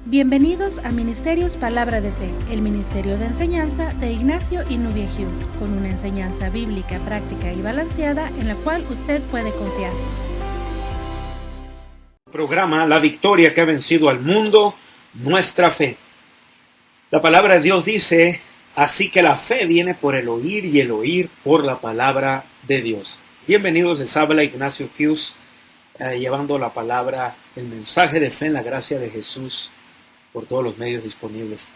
Bienvenidos a Ministerios Palabra de Fe, el ministerio de enseñanza de Ignacio y Nubia Hughes, con una enseñanza bíblica, práctica y balanceada en la cual usted puede confiar. Programa La victoria que ha vencido al mundo, nuestra fe. La palabra de Dios dice, así que la fe viene por el oír y el oír por la palabra de Dios. Bienvenidos, les habla Ignacio Hughes, llevando la palabra, el mensaje de fe en la gracia de Jesús por todos los medios disponibles.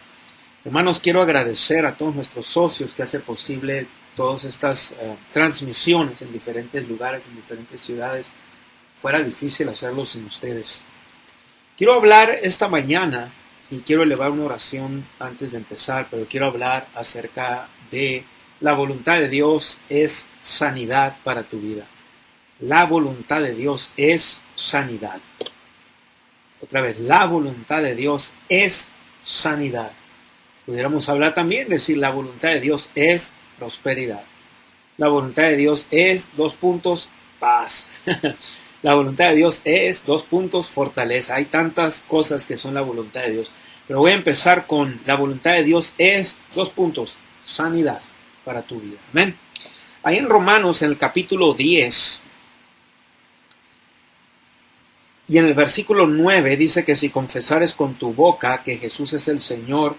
Hermanos, quiero agradecer a todos nuestros socios que hacen posible todas estas transmisiones en diferentes lugares, en diferentes ciudades. Fuera difícil hacerlo sin ustedes. Quiero hablar esta mañana y quiero elevar una oración antes de empezar, pero quiero hablar acerca de la voluntad de Dios es sanidad para tu vida. La voluntad de Dios es sanidad. Otra vez, la voluntad de Dios es sanidad. Pudiéramos hablar también, decir, la voluntad de Dios es prosperidad. La voluntad de Dios es, paz. La voluntad de Dios es, fortaleza. Hay tantas cosas que son la voluntad de Dios. Pero voy a empezar con la voluntad de Dios es, sanidad para tu vida. Amén. Ahí en Romanos, en el capítulo 10, y en el versículo 9 dice que si confesares con tu boca que Jesús es el Señor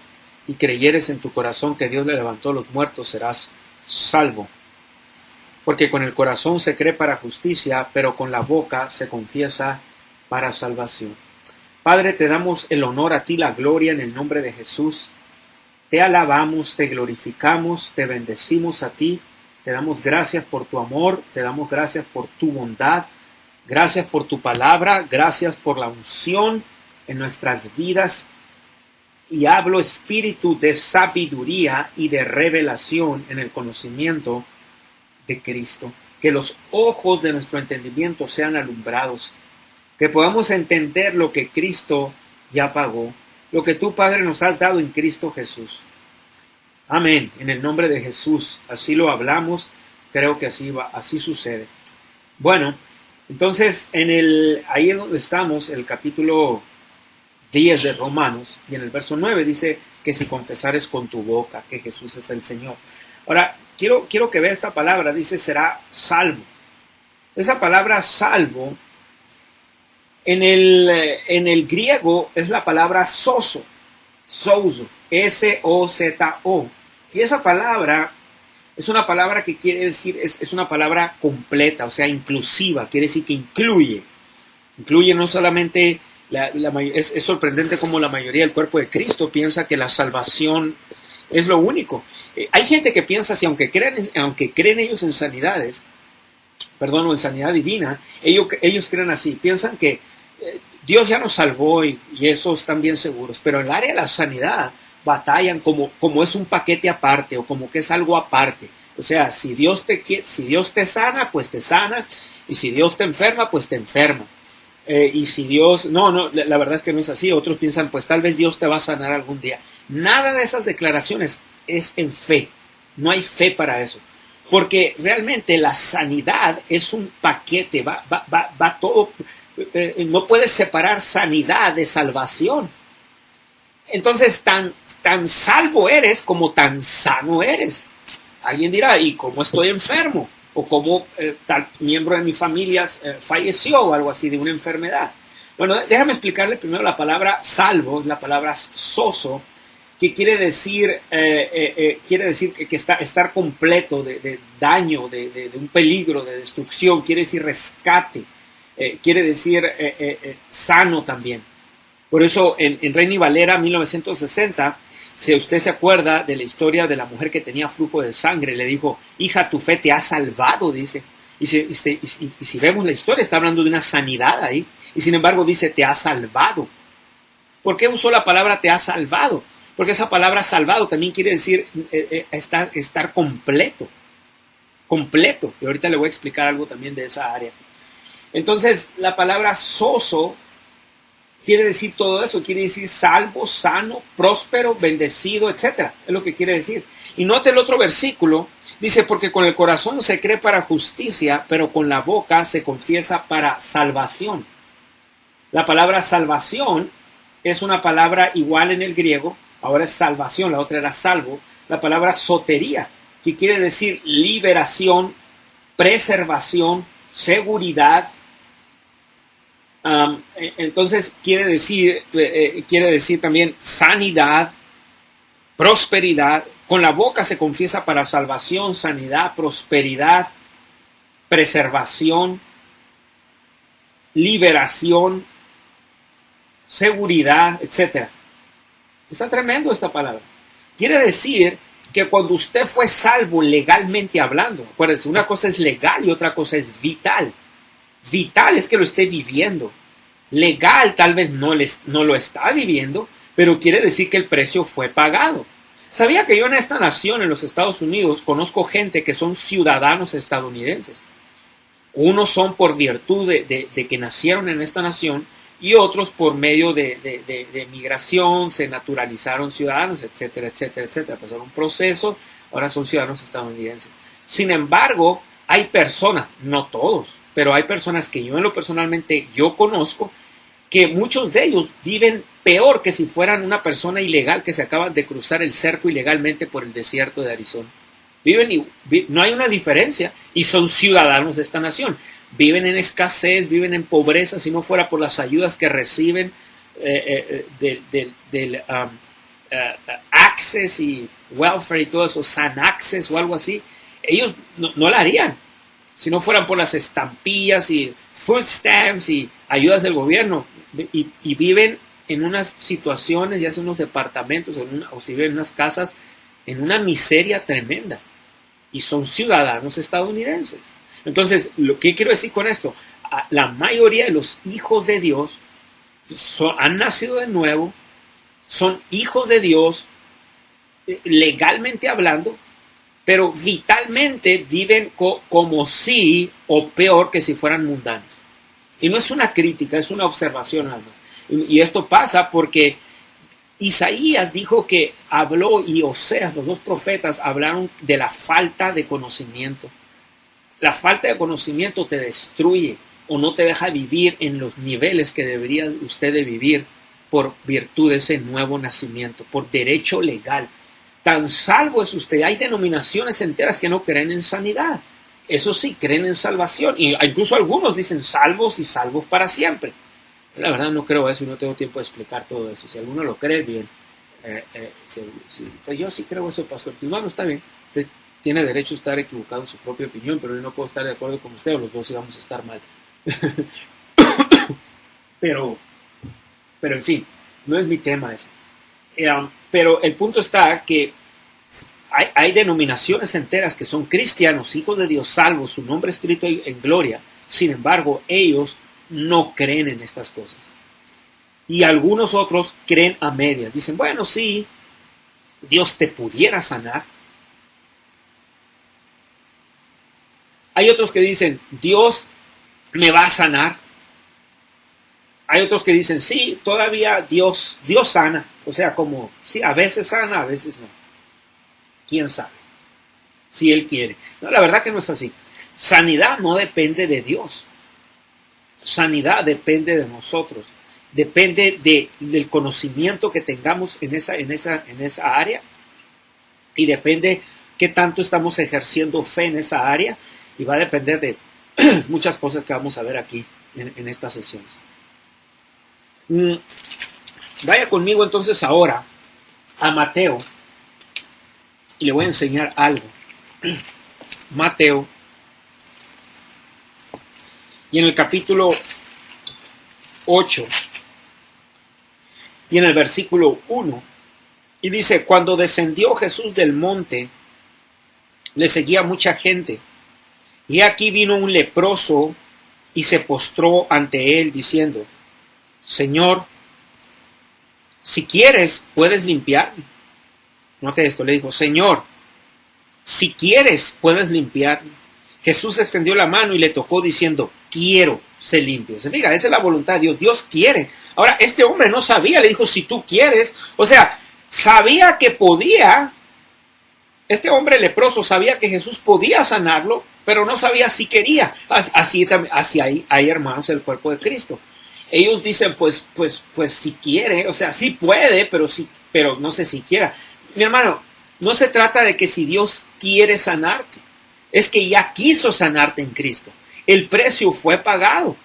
y creyeres en tu corazón que Dios le levantó a los muertos, serás salvo. Porque con el corazón se cree para justicia, pero con la boca se confiesa para salvación. Padre, te damos el honor a ti, la gloria en el nombre de Jesús. Te alabamos, te glorificamos, te bendecimos a ti. Te damos gracias por tu amor, te damos gracias por tu bondad. Gracias por tu palabra, gracias por la unción en nuestras vidas. Y hablo, espíritu, de sabiduría y de revelación en el conocimiento de Cristo. Que los ojos de nuestro entendimiento sean alumbrados. Que podamos entender lo que Cristo ya pagó. Lo que tú, Padre, nos has dado en Cristo Jesús. Amén. En el nombre de Jesús. Así lo hablamos. Creo que así sucede. Bueno, entonces, ahí es donde estamos, el capítulo 10 de Romanos, y en el verso 9 dice que si confesares con tu boca que Jesús es el Señor. Ahora, quiero que vea esta palabra, dice será salvo. Esa palabra salvo, en el griego es la palabra souzo, S-O-Z-O. Y esa palabra es una palabra que quiere decir, es una palabra completa, o sea, inclusiva, quiere decir que incluye no solamente, es sorprendente como la mayoría del cuerpo de Cristo piensa que la salvación es lo único. Hay gente que piensa, si aunque creen ellos en sanidades, o en sanidad divina, ellos creen así, piensan que Dios ya nos salvó y eso están bien seguros, pero en el área de la sanidad, batallan como es un paquete aparte o como que es algo aparte. O sea, si Dios te sana, pues te sana, y si Dios te enferma, pues te enferma. Y si Dios, la verdad es que no es así. Otros piensan, pues tal vez Dios te va a sanar algún día. Nada de esas declaraciones es en fe. No hay fe para eso. Porque realmente la sanidad es un paquete, va todo. No puedes separar sanidad de salvación. Entonces, tan salvo eres como tan sano eres. Alguien dirá, ¿y cómo estoy enfermo? O cómo tal miembro de mi familia falleció o algo así de una enfermedad. Bueno, déjame explicarle primero la palabra salvo, la palabra soso, que quiere decir que estar completo de daño, de un peligro, de destrucción, quiere decir rescate, quiere decir sano también. Por eso en Reina y Valera 1960, si usted se acuerda de la historia de la mujer que tenía flujo de sangre, le dijo, hija, tu fe te ha salvado, dice. Y si vemos la historia, está hablando de una sanidad ahí. Y sin embargo dice, te ha salvado. ¿Por qué usó la palabra te ha salvado? Porque esa palabra salvado también quiere decir estar completo. Completo. Y ahorita le voy a explicar algo también de esa área. Entonces, la palabra soso quiere decir todo eso, quiere decir salvo, sano, próspero, bendecido, etc. Es lo que quiere decir. Y note el otro versículo, dice, porque con el corazón se cree para justicia, pero con la boca se confiesa para salvación. La palabra salvación es una palabra igual en el griego, ahora es salvación, la otra era salvo, la palabra sotería, que quiere decir liberación, preservación, seguridad. Entonces quiere decir también sanidad, prosperidad. Con la boca se confiesa para salvación, sanidad, prosperidad, preservación, liberación, seguridad, etc. Está tremendo esta palabra. Quiere decir que cuando usted fue salvo legalmente hablando, acuérdense, una cosa es legal y otra cosa es vital. Vital es que lo esté viviendo. Legal tal vez no lo está viviendo, pero quiere decir que el precio fue pagado. ¿Sabía que yo en esta nación, en los Estados Unidos, conozco gente que son ciudadanos estadounidenses? Unos son por virtud de que nacieron en esta nación y otros por medio de migración, se naturalizaron ciudadanos, etcétera, etcétera, etcétera. Pasaron un proceso, ahora son ciudadanos estadounidenses. Sin embargo, hay personas, no todos, pero hay personas que yo personalmente conozco, que muchos de ellos viven peor que si fueran una persona ilegal que se acaban de cruzar el cerco ilegalmente por el desierto de Arizona. No hay una diferencia y son ciudadanos de esta nación. Viven en escasez, viven en pobreza, si no fuera por las ayudas que reciben del Access y Welfare y todo eso, San Access o algo así. Ellos no la harían si no fueran por las estampillas y food stamps y ayudas del gobierno. Y viven en unas situaciones, ya sea en unos departamentos o si viven en unas casas, en una miseria tremenda. Y son ciudadanos estadounidenses. Entonces, ¿qué quiero decir con esto? La mayoría de los hijos de Dios han nacido de nuevo, son hijos de Dios, legalmente hablando, pero vitalmente viven como si o peor que si fueran mundanos. Y no es una crítica, es una observación nada más. Y esto pasa porque Isaías dijo que habló y Oseas, los dos profetas, hablaron de la falta de conocimiento. La falta de conocimiento te destruye o no te deja vivir en los niveles que debería usted de vivir por virtud de ese nuevo nacimiento, por derecho legal. Tan salvo es usted. Hay denominaciones enteras que no creen en sanidad. Eso sí, creen en salvación. Y incluso algunos dicen salvos y salvos para siempre. La verdad no creo eso y no tengo tiempo de explicar todo eso. Si alguno lo cree, bien. Pues yo sí creo eso, pastor. Pues bueno, está bien. Usted tiene derecho a estar equivocado en su propia opinión, pero yo no puedo estar de acuerdo con usted o los dos íbamos a estar mal. pero en fin, no es mi tema ese. Pero el punto está que hay denominaciones enteras que son cristianos, hijos de Dios, salvos, su nombre escrito en gloria. Sin embargo, ellos no creen en estas cosas. Y algunos otros creen a medias. Dicen, bueno, sí, Dios te pudiera sanar. Hay otros que dicen, Dios me va a sanar. Hay otros que dicen, sí, todavía Dios sana. O sea, como, sí, a veces sana, a veces no. ¿Quién sabe? Si Él quiere. No, la verdad que no es así. Sanidad no depende de Dios. Sanidad depende de nosotros. Depende del conocimiento que tengamos en esa área. Y depende qué tanto estamos ejerciendo fe en esa área. Y va a depender de muchas cosas que vamos a ver aquí en estas sesiones. Vaya conmigo entonces ahora a Mateo. Y le voy a enseñar algo. Mateo. Y en el capítulo 8. Y en el versículo 1. Y dice, cuando descendió Jesús del monte, le seguía mucha gente. Y aquí vino un leproso y se postró ante él diciendo, Señor, si quieres, puedes limpiarme. Note esto, le dijo, Señor, si quieres, puedes limpiarme. Jesús extendió la mano y le tocó diciendo, quiero ser limpio. Se fija, esa es la voluntad de Dios. Dios quiere. Ahora, este hombre no sabía, le dijo, si tú quieres. O sea, sabía que podía. Este hombre leproso sabía que Jesús podía sanarlo, pero no sabía si quería. Así hay hermanos, el cuerpo de Cristo. ellos dicen, pues si quiere, o sea, sí puede, pero no sé si quiera. Mi hermano, no se trata de que si Dios quiere sanarte, es que ya quiso sanarte en Cristo. El precio fue pagado.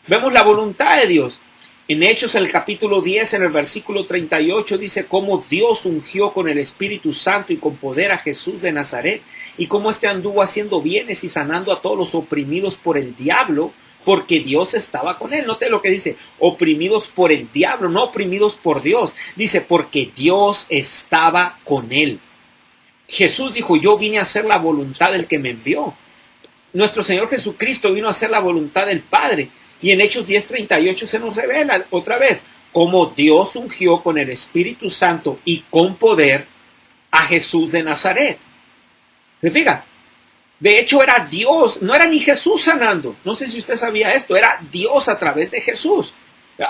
Vemos la voluntad de Dios. En Hechos, en el capítulo 10, en el versículo 38, dice cómo Dios ungió con el Espíritu Santo y con poder a Jesús de Nazaret, y cómo éste anduvo haciendo bienes y sanando a todos los oprimidos por el diablo, porque Dios estaba con él. Note lo que dice, oprimidos por el diablo, no oprimidos por Dios. Dice, porque Dios estaba con él. Jesús dijo, yo vine a hacer la voluntad del que me envió. Nuestro Señor Jesucristo vino a hacer la voluntad del Padre. Y en Hechos 10:38 se nos revela otra vez cómo Dios ungió con el Espíritu Santo y con poder a Jesús de Nazaret. ¿Se fija? De hecho era Dios, no era ni Jesús sanando. No sé si usted sabía esto, era Dios a través de Jesús.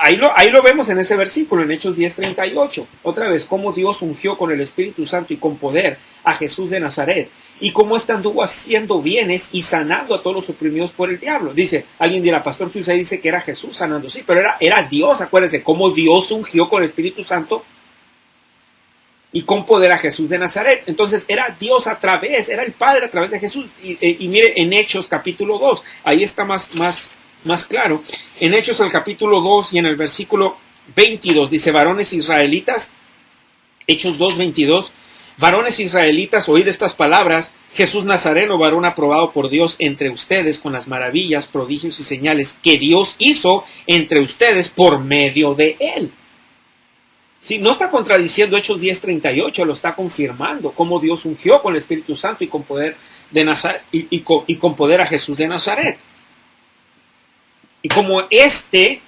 Ahí lo vemos en ese versículo, en Hechos 10:38. Otra vez, cómo Dios ungió con el Espíritu Santo y con poder a Jesús de Nazaret. Y cómo éste anduvo haciendo bienes y sanando a todos los oprimidos por el diablo. Dice, alguien dirá, pastor, usted dice que era Jesús sanando. Sí, pero era Dios, acuérdense, cómo Dios ungió con el Espíritu Santo y con poder a Jesús de Nazaret. Entonces era Dios era el Padre a través de Jesús. Y mire, en Hechos capítulo 2, ahí está más claro. En Hechos el capítulo 2 y en el versículo 22, dice, varones israelitas, Hechos 2:22, varones israelitas, oíd estas palabras, Jesús Nazareno, varón aprobado por Dios entre ustedes con las maravillas, prodigios y señales que Dios hizo entre ustedes por medio de él. Sí, no está contradiciendo Hechos 10:38, lo está confirmando, cómo Dios ungió con el Espíritu Santo y con poder de Nazaret, y con poder a Jesús de Nazaret. Y como éste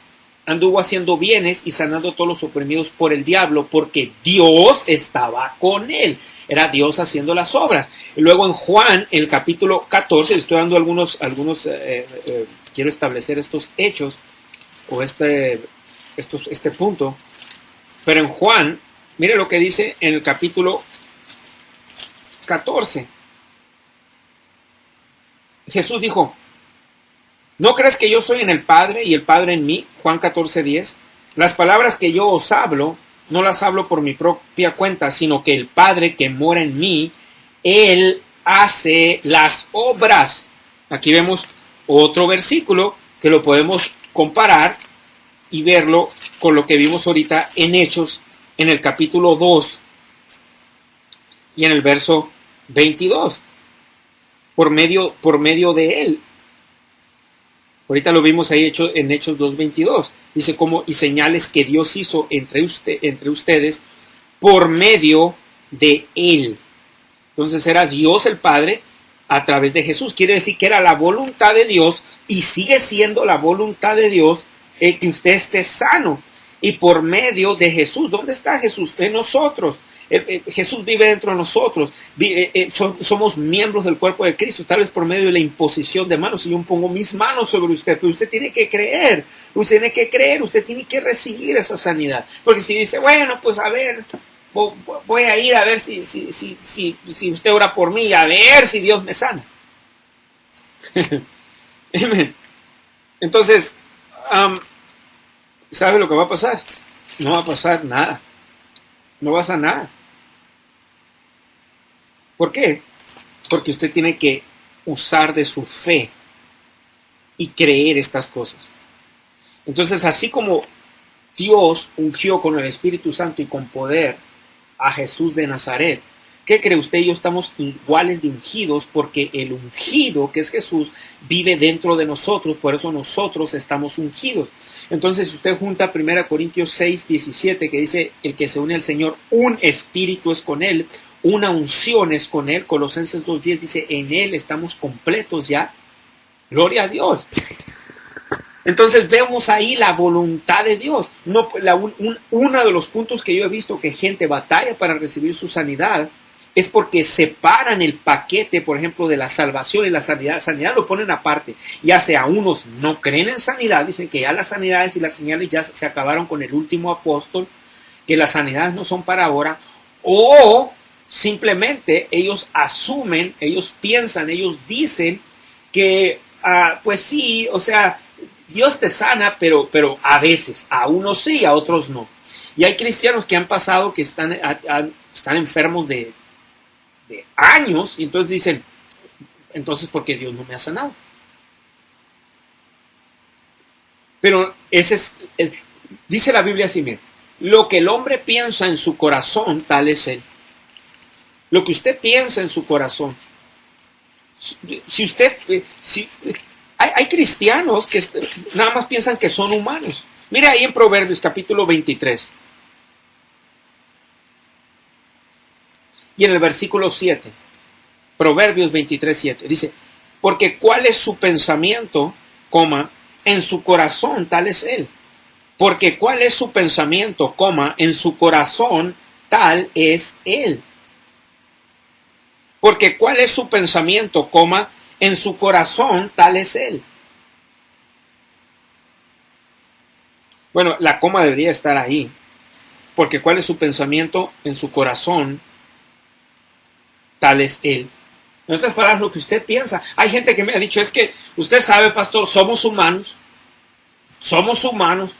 anduvo haciendo bienes y sanando a todos los oprimidos por el diablo, porque Dios estaba con él. Era Dios haciendo las obras. Y luego en Juan, en el capítulo 14, estoy dando quiero establecer estos hechos, o este punto. Pero en Juan, mire lo que dice en el capítulo 14. Jesús dijo, ¿no crees que yo soy en el Padre y el Padre en mí? Juan 14:10. Las palabras que yo os hablo, no las hablo por mi propia cuenta, sino que el Padre que mora en mí, Él hace las obras. Aquí vemos otro versículo que lo podemos comparar y verlo con lo que vimos ahorita en Hechos, en el capítulo 2 y en el verso 22. Por medio de Él. Ahorita lo vimos ahí en Hechos 2:22. Dice cómo y señales que Dios hizo entre ustedes por medio de Él. Entonces era Dios el Padre a través de Jesús. Quiere decir que era la voluntad de Dios y sigue siendo la voluntad de Dios que usted esté sano. Y por medio de Jesús. ¿Dónde está Jesús? En nosotros. Jesús vive dentro de nosotros, somos miembros del cuerpo de Cristo, tal vez por medio de la imposición de manos. Si yo pongo mis manos sobre usted, pero usted tiene que creer, usted tiene que recibir esa sanidad. Porque si dice, bueno, pues a ver, voy a ir a ver si usted ora por mí, a ver si Dios me sana. Entonces, ¿sabe lo que va a pasar? No va a pasar nada, no va a sanar. ¿Por qué? Porque usted tiene que usar de su fe y creer estas cosas. Entonces, así como Dios ungió con el Espíritu Santo y con poder a Jesús de Nazaret, ¿qué cree usted? Yo estamos iguales de ungidos porque el ungido, que es Jesús, vive dentro de nosotros, por eso nosotros estamos ungidos. Entonces, si usted junta 1 Corintios 6:17, que dice, el que se une al Señor, un espíritu es con Él, una unción es con Él. Colosenses 2:10 dice, en Él estamos completos ya. Gloria a Dios. Entonces vemos ahí la voluntad de Dios. No, uno de los puntos que yo he visto que gente batalla para recibir su sanidad es porque separan el paquete, por ejemplo, de la salvación y la sanidad. Sanidad lo ponen aparte. Ya sea unos no creen en sanidad, dicen que ya las sanidades y las señales ya se acabaron con el último apóstol, que las sanidades no son para ahora, o simplemente ellos asumen, ellos piensan, ellos dicen que, pues sí, o sea, Dios te sana, pero a veces, a unos sí, a otros no. Y hay cristianos que han pasado, que están enfermos de años, y entonces dicen, entonces, ¿por qué Dios no me ha sanado? Pero dice la Biblia así, mire, lo que el hombre piensa en su corazón, tal es él. Lo que usted piensa en su corazón. Hay cristianos que nada más piensan que son humanos. Mira ahí en Proverbios capítulo 23. Y en el versículo 7. Proverbios 23, 7. Dice, porque cuál es su pensamiento, en su corazón, tal es él. Porque cuál es su pensamiento, en su corazón, tal es él. Porque cuál es su pensamiento, en su corazón, tal es él. Bueno, la coma debería estar ahí. Porque cuál es su pensamiento, en su corazón, tal es él. En otras palabras, lo que usted piensa. Hay gente que me ha dicho, es que usted sabe, pastor, somos humanos. Somos humanos.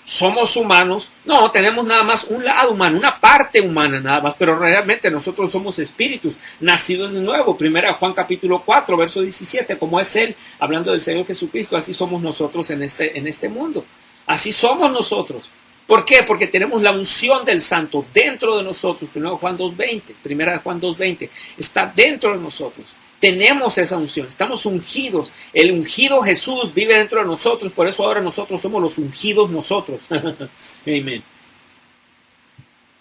Somos humanos. No, tenemos nada más un lado humano, una parte humana nada más, pero realmente nosotros somos espíritus, nacidos de nuevo. Primera Juan capítulo 4, verso 17, como es Él, hablando del Señor Jesucristo, así somos nosotros en este mundo. Así somos nosotros. ¿Por qué? Porque tenemos la unción del Santo dentro de nosotros. Primera Juan 2.20, está dentro de nosotros. Tenemos esa unción, estamos ungidos. El ungido Jesús vive dentro de nosotros, por eso ahora nosotros somos los ungidos nosotros. Amén.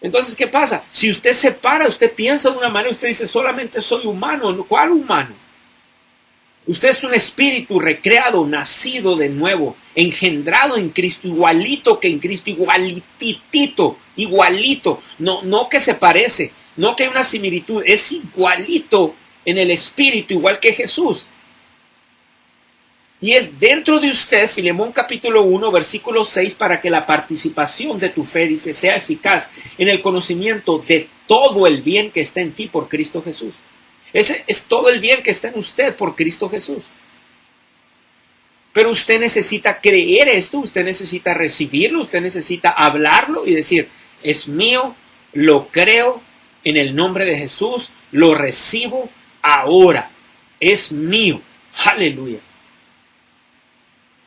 Entonces, ¿qué pasa? Si usted se para, usted piensa de una manera, usted dice, solamente soy humano. ¿Cuál humano? Usted es un espíritu recreado, nacido de nuevo, engendrado en Cristo, igualito que en Cristo, igualito. No que se parece, no que hay una similitud, es igualito en el espíritu, igual que Jesús. Y es dentro de usted, Filemón capítulo 1, versículo 6, para que la participación de tu fe, dice, sea eficaz en el conocimiento de todo el bien que está en ti por Cristo Jesús. Ese es todo el bien que está en usted por Cristo Jesús. Pero usted necesita creer esto, usted necesita recibirlo, usted necesita hablarlo y decir, es mío, lo creo, en el nombre de Jesús, lo recibo ahora, es mío. Aleluya.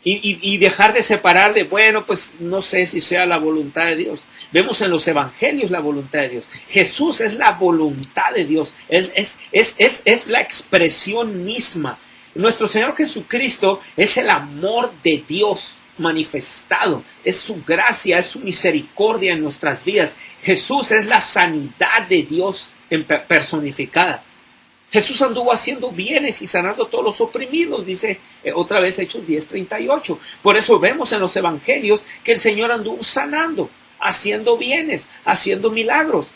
Y dejar de separar de, bueno, pues no sé si sea la voluntad de Dios. Vemos en los evangelios la voluntad de Dios. Jesús es la voluntad de Dios. Es la expresión misma. Nuestro Señor Jesucristo es el amor de Dios manifestado. Es su gracia, es su misericordia en nuestras vidas. Jesús es la sanidad de Dios personificada. Jesús anduvo haciendo bienes y sanando a todos los oprimidos, dice otra vez Hechos 10:38. Por eso vemos en los evangelios que el Señor anduvo sanando, haciendo bienes, haciendo milagros.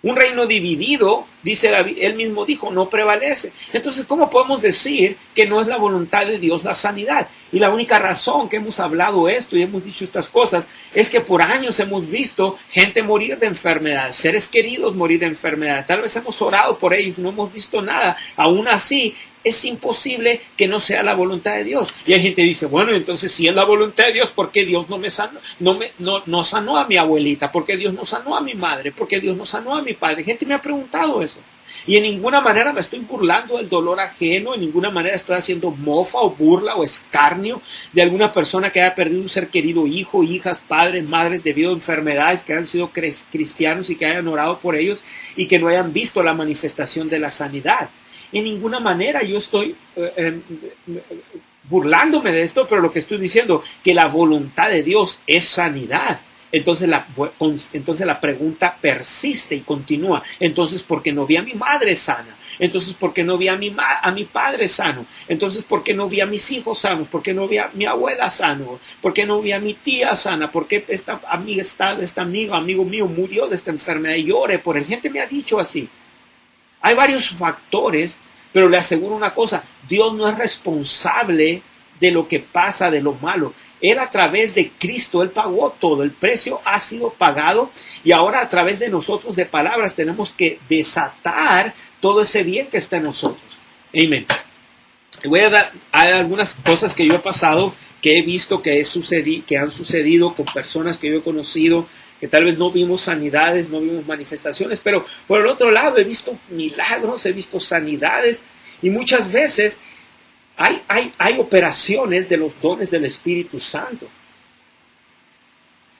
Un reino dividido, dice él mismo dijo, no prevalece. Entonces, ¿cómo podemos decir que no es la voluntad de Dios la sanidad? Y la única razón que hemos hablado esto y hemos dicho estas cosas es que por años hemos visto gente morir de enfermedad, seres queridos morir de enfermedad. Tal vez hemos orado por ellos, no hemos visto nada. Aún así, es imposible que no sea la voluntad de Dios. Y hay gente que dice, bueno, entonces si es la voluntad de Dios, ¿por qué Dios no me sanó? No sanó a mi abuelita, ¿por qué Dios no sanó a mi madre? ¿Por qué Dios no sanó a mi padre? Gente me ha preguntado eso. Y en ninguna manera me estoy burlando del dolor ajeno, en ninguna manera estoy haciendo mofa o burla o escarnio de alguna persona que haya perdido un ser querido, hijo, hijas, padres, madres, debido a enfermedades, que hayan sido cristianos y que hayan orado por ellos y que no hayan visto la manifestación de la sanidad. En ninguna manera yo estoy burlándome de esto, pero lo que estoy diciendo, que la voluntad de Dios es sanidad. Entonces la pregunta persiste y continúa. Entonces, ¿por qué no vi a mi madre sana? Entonces, ¿por qué no vi a mi padre sano? Entonces, ¿por qué no vi a mis hijos sanos? ¿Por qué no vi a mi abuela sano? ¿Por qué no vi a mi tía sana? ¿Por qué esta amistad, este amigo mío murió de esta enfermedad y yo oré por él? Gente me ha dicho así. Hay varios factores, pero le aseguro una cosa, Dios no es responsable de lo que pasa, de lo malo. Él a través de Cristo, Él pagó todo, el precio ha sido pagado y ahora a través de nosotros, de palabras, tenemos que desatar todo ese bien que está en nosotros. Amén. Hay algunas cosas que yo he pasado, que he visto que han sucedido con personas que yo he conocido, que tal vez no vimos sanidades, no vimos manifestaciones, pero por el otro lado he visto milagros, he visto sanidades, y muchas veces hay operaciones de los dones del Espíritu Santo,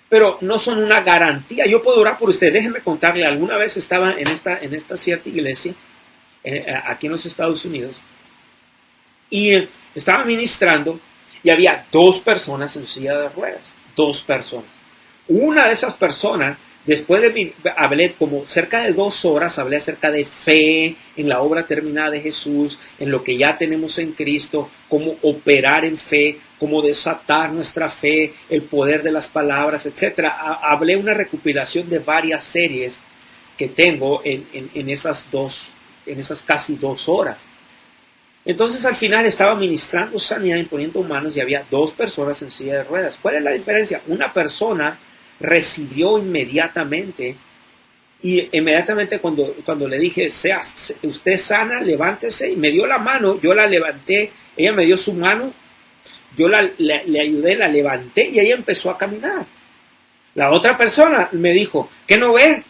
pero no son una garantía. Yo puedo orar por usted. Déjenme contarle, alguna vez estaba en esta cierta iglesia, aquí en los Estados Unidos, y estaba ministrando, y había 2 personas en silla de ruedas, 2 personas. Una de esas personas, después de hablé como cerca de 2 horas, hablé acerca de fe, en la obra terminada de Jesús, en lo que ya tenemos en Cristo, cómo operar en fe, cómo desatar nuestra fe, el poder de las palabras, etc. Hablé una recopilación de varias series que tengo en esas casi 2 horas. Entonces al final estaba ministrando sanidad, imponiendo manos, y había 2 personas en silla de ruedas. ¿Cuál es la diferencia? Una persona recibió inmediatamente, y inmediatamente cuando le dije, usted sana, levántese, y me dio la mano, yo la levanté, ella me dio su mano, yo le ayudé, la levanté, y ella empezó a caminar. La otra persona me dijo, ¿qué no ve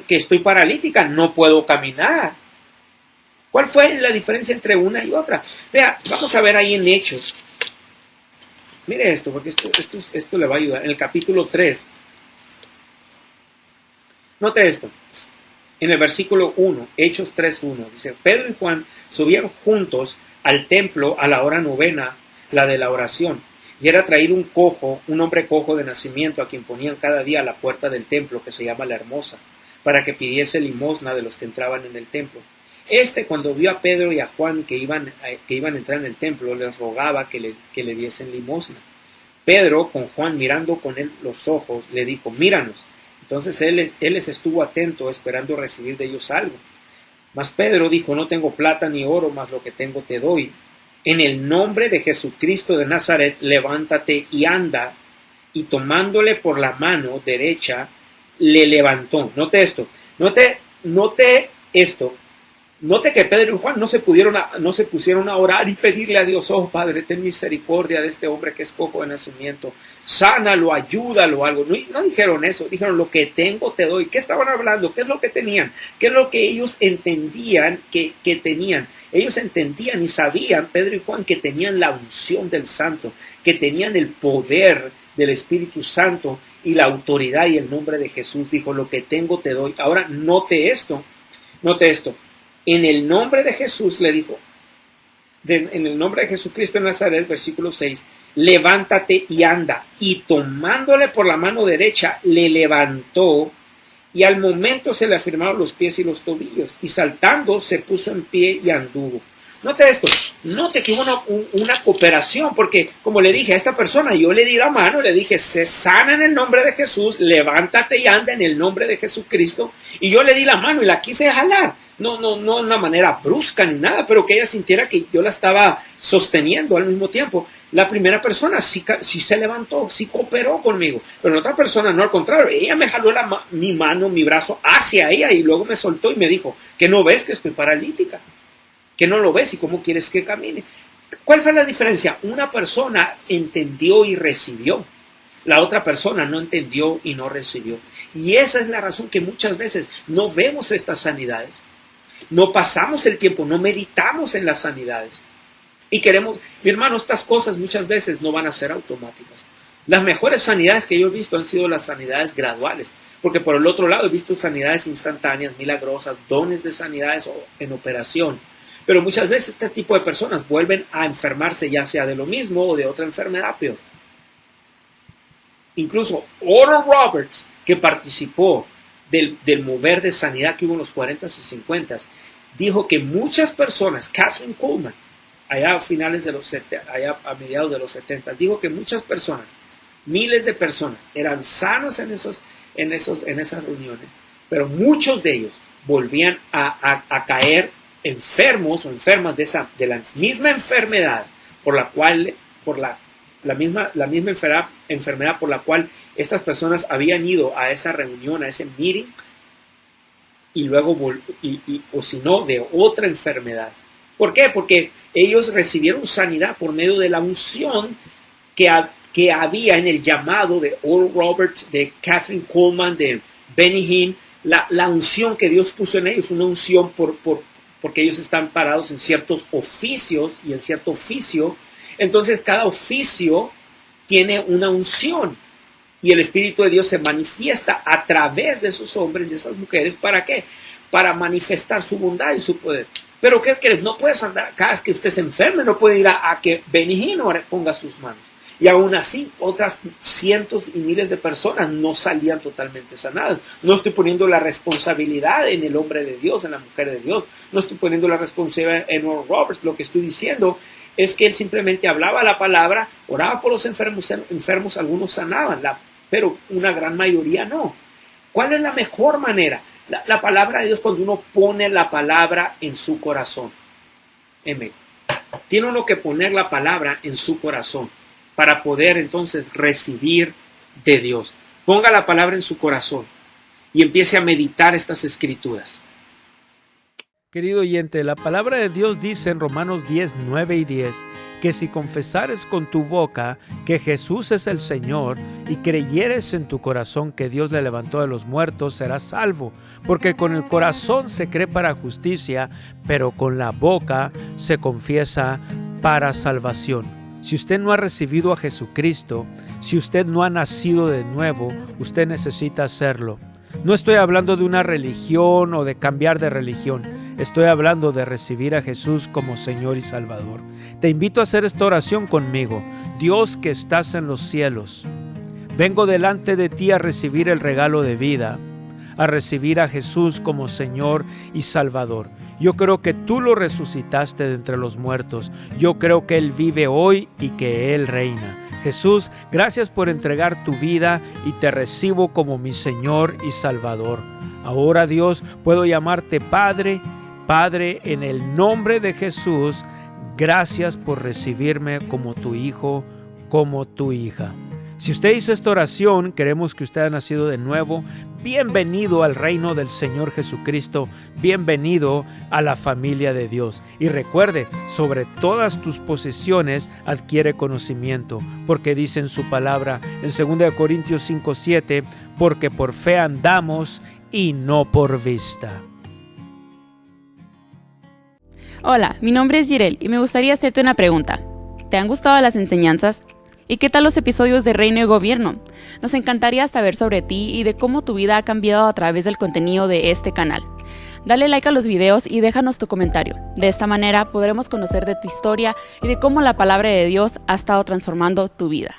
que estoy paralítica? No puedo caminar. ¿Cuál fue la diferencia entre una y otra? Vea, vamos a ver ahí en Hechos. Mire esto, porque esto le va a ayudar. En el capítulo 3. Note esto. En el versículo 1, Hechos 3:1, dice, Pedro y Juan subían juntos al templo a la hora 9, la de la oración. Y era traído un hombre cojo de nacimiento, a quien ponían cada día a la puerta del templo, que se llama La Hermosa, para que pidiese limosna de los que entraban en el templo. Cuando vio a Pedro y a Juan que iban a entrar en el templo, les rogaba que le diesen limosna. Pedro, con Juan mirando con él los ojos, le dijo, míranos. Entonces él les estuvo atento, esperando recibir de ellos algo. Mas Pedro dijo, no tengo plata ni oro, mas lo que tengo te doy. En el nombre de Jesucristo de Nazaret, levántate y anda. Y tomándole por la mano derecha, le levantó. Note esto. Note esto. Note que Pedro y Juan no se pusieron a orar y pedirle a Dios, oh Padre, ten misericordia de este hombre que es cojo de nacimiento, sánalo, ayúdalo, algo. No dijeron eso, dijeron, lo que tengo te doy. ¿Qué estaban hablando? ¿Qué es lo que tenían? ¿Qué es lo que ellos entendían que tenían? Ellos entendían y sabían, Pedro y Juan, que tenían la unción del Santo, que tenían el poder del Espíritu Santo y la autoridad y el nombre de Jesús. Dijo, lo que tengo te doy. Ahora, note esto. En el nombre de Jesús, le dijo, en el nombre de Jesucristo de Nazaret, versículo 6, levántate y anda. Y tomándole por la mano derecha, le levantó, y al momento se le afirmaron los pies y los tobillos, y saltando se puso en pie y anduvo. Note esto, note que hubo una cooperación, porque como le dije a esta persona, yo le di la mano, le dije, se sana en el nombre de Jesús, levántate y anda en el nombre de Jesucristo, y yo le di la mano y la quise jalar, no de una manera brusca ni nada, pero que ella sintiera que yo la estaba sosteniendo al mismo tiempo. La primera persona sí se levantó, sí cooperó conmigo, pero la otra persona no, al contrario, ella me jaló mi mano, mi brazo hacia ella, y luego me soltó y me dijo, ¿que no ves que estoy paralítica? ¿Que no lo ves y cómo quieres que camine? ¿Cuál fue la diferencia? Una persona entendió y recibió. La otra persona no entendió y no recibió. Y esa es la razón que muchas veces no vemos estas sanidades. No pasamos el tiempo, no meditamos en las sanidades. Y queremos, mi hermano, estas cosas muchas veces no van a ser automáticas. Las mejores sanidades que yo he visto han sido las sanidades graduales. Porque por el otro lado he visto sanidades instantáneas, milagrosas, dones de sanidades en operación. Pero muchas veces este tipo de personas vuelven a enfermarse, ya sea de lo mismo o de otra enfermedad peor. Incluso Oral Roberts, que participó del mover de sanidad que hubo en los 40s y 50s, dijo que muchas personas, Catherine Kuhlman, allá a mediados de los 70, dijo que muchas personas, miles de personas, eran sanos en esas reuniones, pero muchos de ellos volvían a caer enfermos o enfermas de la misma enfermedad la misma enfermedad por la cual estas personas habían ido a esa reunión, a ese meeting, y luego o si no, de otra enfermedad. ¿Por qué? Porque Ellos recibieron sanidad por medio de la unción que había en el llamado de Oral Roberts, de Catherine Coleman, de Benny Hinn, la unción que Dios puso en ellos, una unción porque ellos están parados en ciertos oficios y en cierto oficio. Entonces cada oficio tiene una unción y el Espíritu de Dios se manifiesta a través de esos hombres y de esas mujeres. ¿Para qué? Para manifestar su bondad y su poder. Pero ¿qué crees? No puedes andar, cada vez que usted se enferme, no puede ir a que Benny Hinn ponga sus manos. Y aún así, otras cientos y miles de personas no salían totalmente sanadas. No estoy poniendo la responsabilidad en el hombre de Dios, en la mujer de Dios. No estoy poniendo la responsabilidad en Oral Roberts. Lo que estoy diciendo es que él simplemente hablaba la palabra, oraba por los enfermos, algunos sanaban, pero una gran mayoría no. ¿Cuál es la mejor manera? La palabra de Dios, cuando uno pone la palabra en su corazón. Tiene uno que poner la palabra en su corazón para poder entonces recibir de Dios. Ponga la palabra en su corazón y empiece a meditar estas escrituras. Querido oyente, la palabra de Dios dice en Romanos 10, 9 y 10 que si confesares con tu boca que Jesús es el Señor y creyeres en tu corazón que Dios le levantó de los muertos, serás salvo. Porque con el corazón se cree para justicia, pero con la boca se confiesa para salvación. Si usted no ha recibido a Jesucristo, si usted no ha nacido de nuevo, usted necesita hacerlo. No estoy hablando de una religión o de cambiar de religión. Estoy hablando de recibir a Jesús como Señor y Salvador. Te invito a hacer esta oración conmigo. Dios que estás en los cielos, vengo delante de ti a recibir el regalo de vida, a recibir a Jesús como Señor y Salvador. Yo creo que tú lo resucitaste de entre los muertos. Yo creo que Él vive hoy y que Él reina. Jesús, gracias por entregar tu vida y te recibo como mi Señor y Salvador. Ahora, Dios, puedo llamarte Padre. Padre, en el nombre de Jesús, gracias por recibirme como tu hijo, como tu hija. Si usted hizo esta oración, queremos que usted ha nacido de nuevo. Bienvenido al reino del Señor Jesucristo. Bienvenido a la familia de Dios. Y recuerde, sobre todas tus posesiones adquiere conocimiento, porque dice en su palabra en 2 Corintios 5:7, porque por fe andamos y no por vista. Hola, mi nombre es Jirel y me gustaría hacerte una pregunta. ¿Te han gustado las enseñanzas? ¿Y qué tal los episodios de Reino y Gobierno? Nos encantaría saber sobre ti y de cómo tu vida ha cambiado a través del contenido de este canal. Dale like a los videos y déjanos tu comentario. De esta manera podremos conocer de tu historia y de cómo la palabra de Dios ha estado transformando tu vida.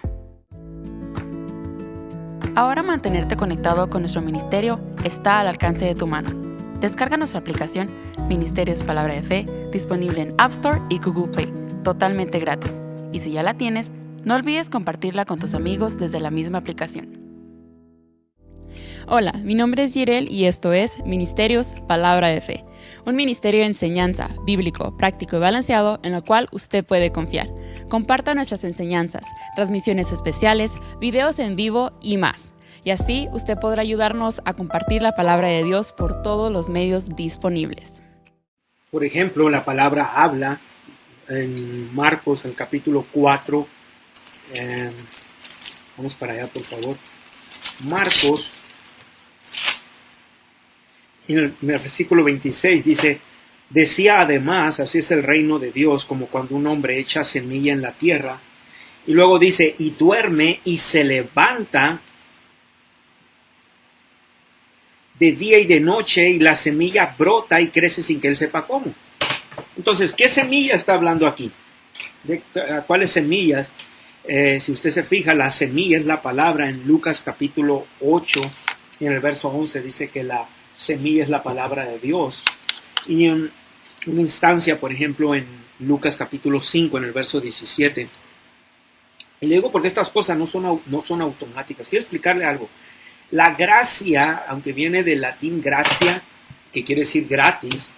Ahora mantenerte conectado con nuestro ministerio está al alcance de tu mano. Descarga nuestra aplicación Ministerios Palabra de Fe, disponible en App Store y Google Play, totalmente gratis. Y si ya la tienes, no olvides compartirla con tus amigos desde la misma aplicación. Hola, mi nombre es Jirel y esto es Ministerios Palabra de Fe, un ministerio de enseñanza bíblico, práctico y balanceado en el cual usted puede confiar. Comparta nuestras enseñanzas, transmisiones especiales, videos en vivo y más. Y así usted podrá ayudarnos a compartir la palabra de Dios por todos los medios disponibles. Por ejemplo, la palabra habla en Marcos, en capítulo 4. Vamos para allá, por favor. Marcos, en el versículo 26 dice, decía además, así es el reino de Dios, como cuando un hombre echa semilla en la tierra. Y luego dice, y duerme y se levanta de día y de noche, y la semilla brota y crece sin que él sepa cómo. Entonces, ¿qué semilla está hablando aquí? ¿De cuáles semillas? Si usted se fija, la semilla es la palabra. En Lucas capítulo 8, en el verso 11, dice que la semilla es la palabra de Dios. Y en una instancia, por ejemplo, en Lucas capítulo 5, en el verso 17. Y le digo porque estas cosas no son automáticas. Quiero explicarle algo. La gracia, aunque viene del latín gratia, que quiere decir gratis,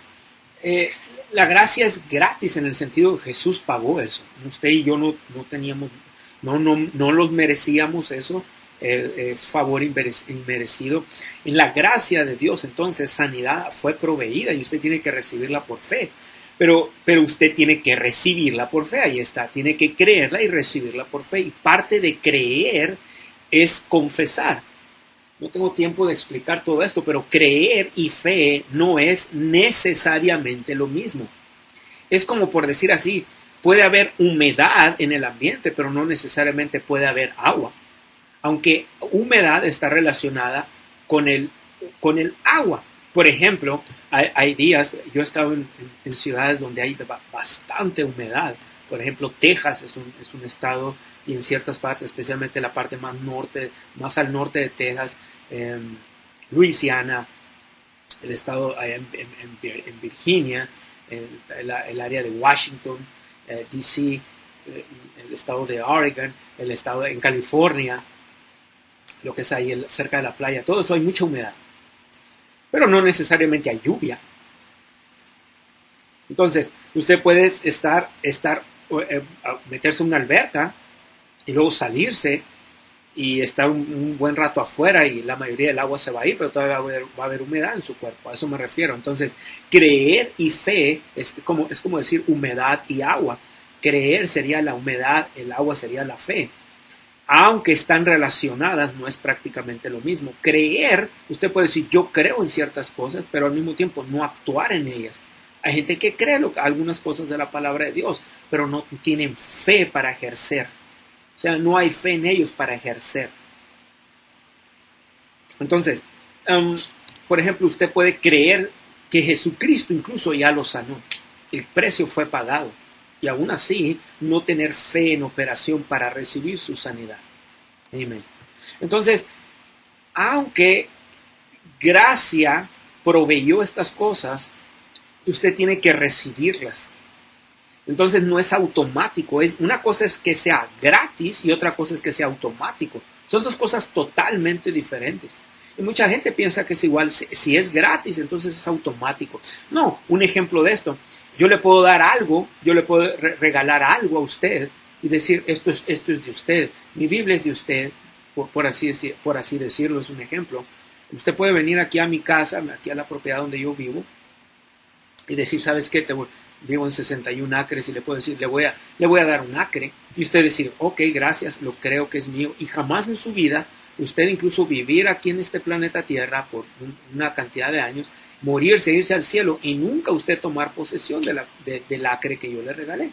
la gracia es gratis en el sentido de que Jesús pagó eso. Usted y yo no teníamos, no los merecíamos eso. Es favor inmerecido. En la gracia de Dios, entonces, sanidad fue proveída y usted tiene que recibirla por fe. Pero usted tiene que recibirla por fe, ahí está, tiene que creerla y recibirla por fe. Y parte de creer es confesar. No tengo tiempo de explicar todo esto, pero creer y fe no es necesariamente lo mismo. Es como por decir así, puede haber humedad en el ambiente, pero no necesariamente puede haber agua. Aunque humedad está relacionada con el agua. Por ejemplo, hay días, yo he estado en ciudades donde hay bastante humedad. Por ejemplo, Texas es un estado, y en ciertas partes, especialmente la parte más al norte de Texas, Luisiana, el estado en Virginia, el área de Washington, D.C., el estado de Oregon, el estado en California, lo que es ahí cerca de la playa, todo eso hay mucha humedad. Pero no necesariamente hay lluvia. Entonces, usted puede meterse en una alberca y luego salirse y estar un buen rato afuera y la mayoría del agua se va a ir, pero todavía va a haber humedad en su cuerpo. A eso me refiero. Entonces, creer y fe es como decir humedad y agua. Creer sería la humedad, el agua sería la fe. Aunque están relacionadas, no es prácticamente lo mismo. Creer, usted puede decir, yo creo en ciertas cosas, pero al mismo tiempo no actuar en ellas. Hay gente que cree algunas cosas de la palabra de Dios, pero no tienen fe para ejercer. O sea, no hay fe en ellos para ejercer. Entonces, por ejemplo, usted puede creer que Jesucristo incluso ya lo sanó. El precio fue pagado. Y aún así, no tener fe en operación para recibir su sanidad. Amén. Entonces, aunque gracia proveyó estas cosas, usted tiene que recibirlas. Entonces no es automático. Una cosa es que sea gratis y otra cosa es que sea automático. Son dos cosas totalmente diferentes. Y mucha gente piensa que es igual, si es gratis, entonces es automático. No, un ejemplo de esto. Yo le puedo dar algo, yo le puedo regalar algo a usted y decir, esto es de usted. Mi Biblia es de usted, por así decirlo, es un ejemplo. Usted puede venir aquí a mi casa, aquí a la propiedad donde yo vivo, y decir, ¿sabes qué? Vivo en 61 acres y le puedo decir, le voy a dar un acre. Y usted decir, ok, gracias, lo creo que es mío. Y jamás en su vida, usted incluso vivir aquí en este planeta Tierra por una cantidad de años, morirse, irse al cielo y nunca usted tomar posesión del acre que yo le regalé.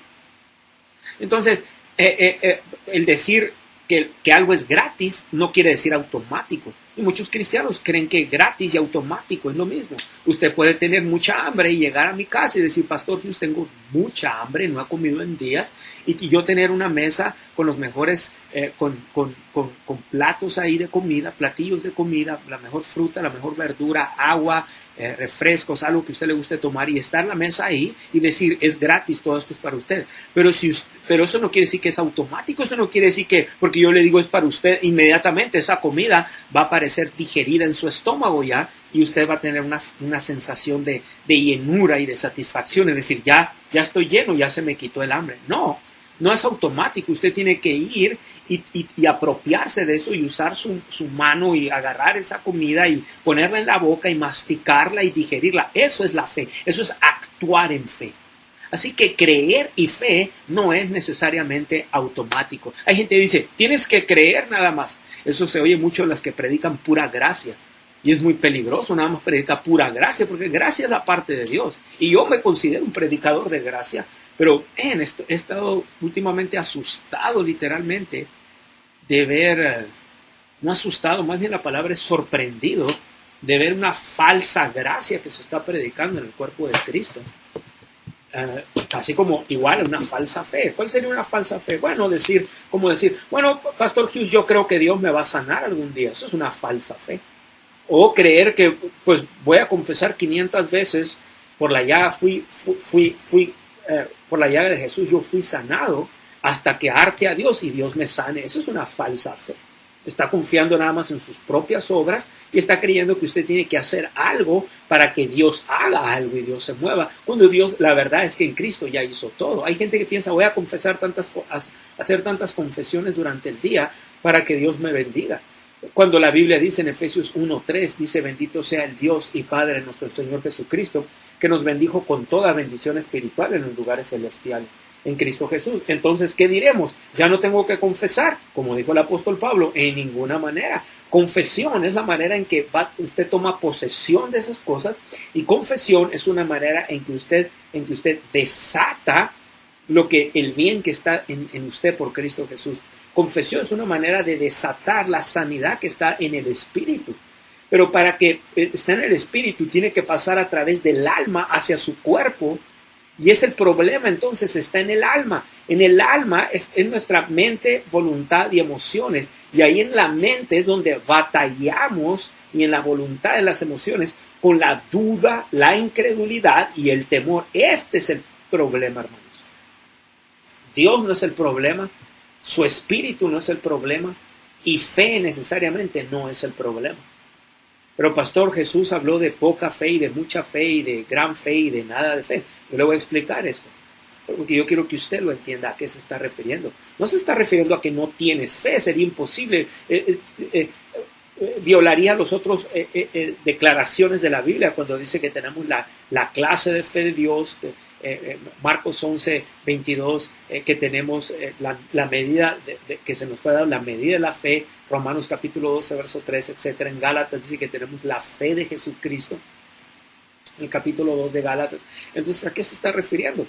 Entonces, el decir que algo es gratis no quiere decir automático. Y muchos cristianos creen que gratis y automático es lo mismo. Usted puede tener mucha hambre y llegar a mi casa y decir, pastor, yo tengo mucha hambre, no he comido en días, y yo tener una mesa con los mejores, con platos ahí de comida, platillos de comida, la mejor fruta, la mejor verdura, agua, refrescos, algo que a usted le guste tomar, y estar en la mesa ahí y decir, es gratis, todo esto es para usted. Pero eso no quiere decir que es automático, eso no quiere decir que porque yo le digo es para usted, inmediatamente esa comida va a parecer digerida en su estómago ya, y usted va a tener una sensación de llenura y de satisfacción, es decir, ya estoy lleno, ya se me quitó el hambre. No es automático, usted tiene que ir y apropiarse de eso y usar su mano y agarrar esa comida y ponerla en la boca y masticarla y digerirla. Eso es la fe, eso es actuar en fe. Así que creer y fe no es necesariamente automático. Hay gente que dice, tienes que creer nada más. Eso se oye mucho en las que predican pura gracia. Y es muy peligroso nada más predicar pura gracia, porque gracia es la parte de Dios. Y yo me considero un predicador de gracia, pero he estado últimamente asustado literalmente de ver, no asustado, más bien la palabra es sorprendido, de ver una falsa gracia que se está predicando en el cuerpo de Cristo. Así como igual una falsa fe. ¿Cuál sería una falsa fe? Bueno, decir, bueno, Pastor Hughes, yo creo que Dios me va a sanar algún día. Eso es una falsa fe. O creer que, pues, voy a confesar 500 veces por la llaga por la llaga de Jesús yo fui sanado hasta que arte a Dios y Dios me sane. Eso es una falsa fe. Está confiando nada más en sus propias obras y está creyendo que usted tiene que hacer algo para que Dios haga algo y Dios se mueva. Cuando Dios, la verdad es que en Cristo ya hizo todo. Hay gente que piensa, voy a hacer tantas confesiones durante el día para que Dios me bendiga. Cuando la Biblia dice en Efesios 1:3, dice: bendito sea el Dios y Padre de nuestro Señor Jesucristo, que nos bendijo con toda bendición espiritual en los lugares celestiales, en Cristo Jesús. Entonces, ¿qué diremos? Ya no tengo que confesar, como dijo el apóstol Pablo, en ninguna manera. Confesión es la manera en que usted toma posesión de esas cosas, y confesión es una manera en que usted desata el bien que está en usted por Cristo Jesús. Confesión es una manera de desatar la sanidad que está en el espíritu. Pero para que esté en el espíritu, tiene que pasar a través del alma hacia su cuerpo. Y es el problema, entonces, está en el alma. En el alma es en nuestra mente, voluntad y emociones. Y ahí en la mente es donde batallamos, y en la voluntad y las emociones, con la duda, la incredulidad y el temor. Este es el problema, hermanos. Dios no es el problema. Su espíritu no es el problema, y fe necesariamente no es el problema. Pero pastor, Jesús habló de poca fe y de mucha fe y de gran fe y de nada de fe. Yo le voy a explicar esto, porque yo quiero que usted lo entienda a qué se está refiriendo. No se está refiriendo a que no tienes fe, sería imposible. Violaría las otras declaraciones de la Biblia cuando dice que tenemos la clase de fe de Dios, Marcos 11:22, que tenemos la medida que se nos fue dado, la medida de la fe. Romanos capítulo 12, verso 3, etc. En Gálatas dice que tenemos la fe de Jesucristo, en el capítulo 2 de Gálatas. Entonces, ¿a qué se está refiriendo?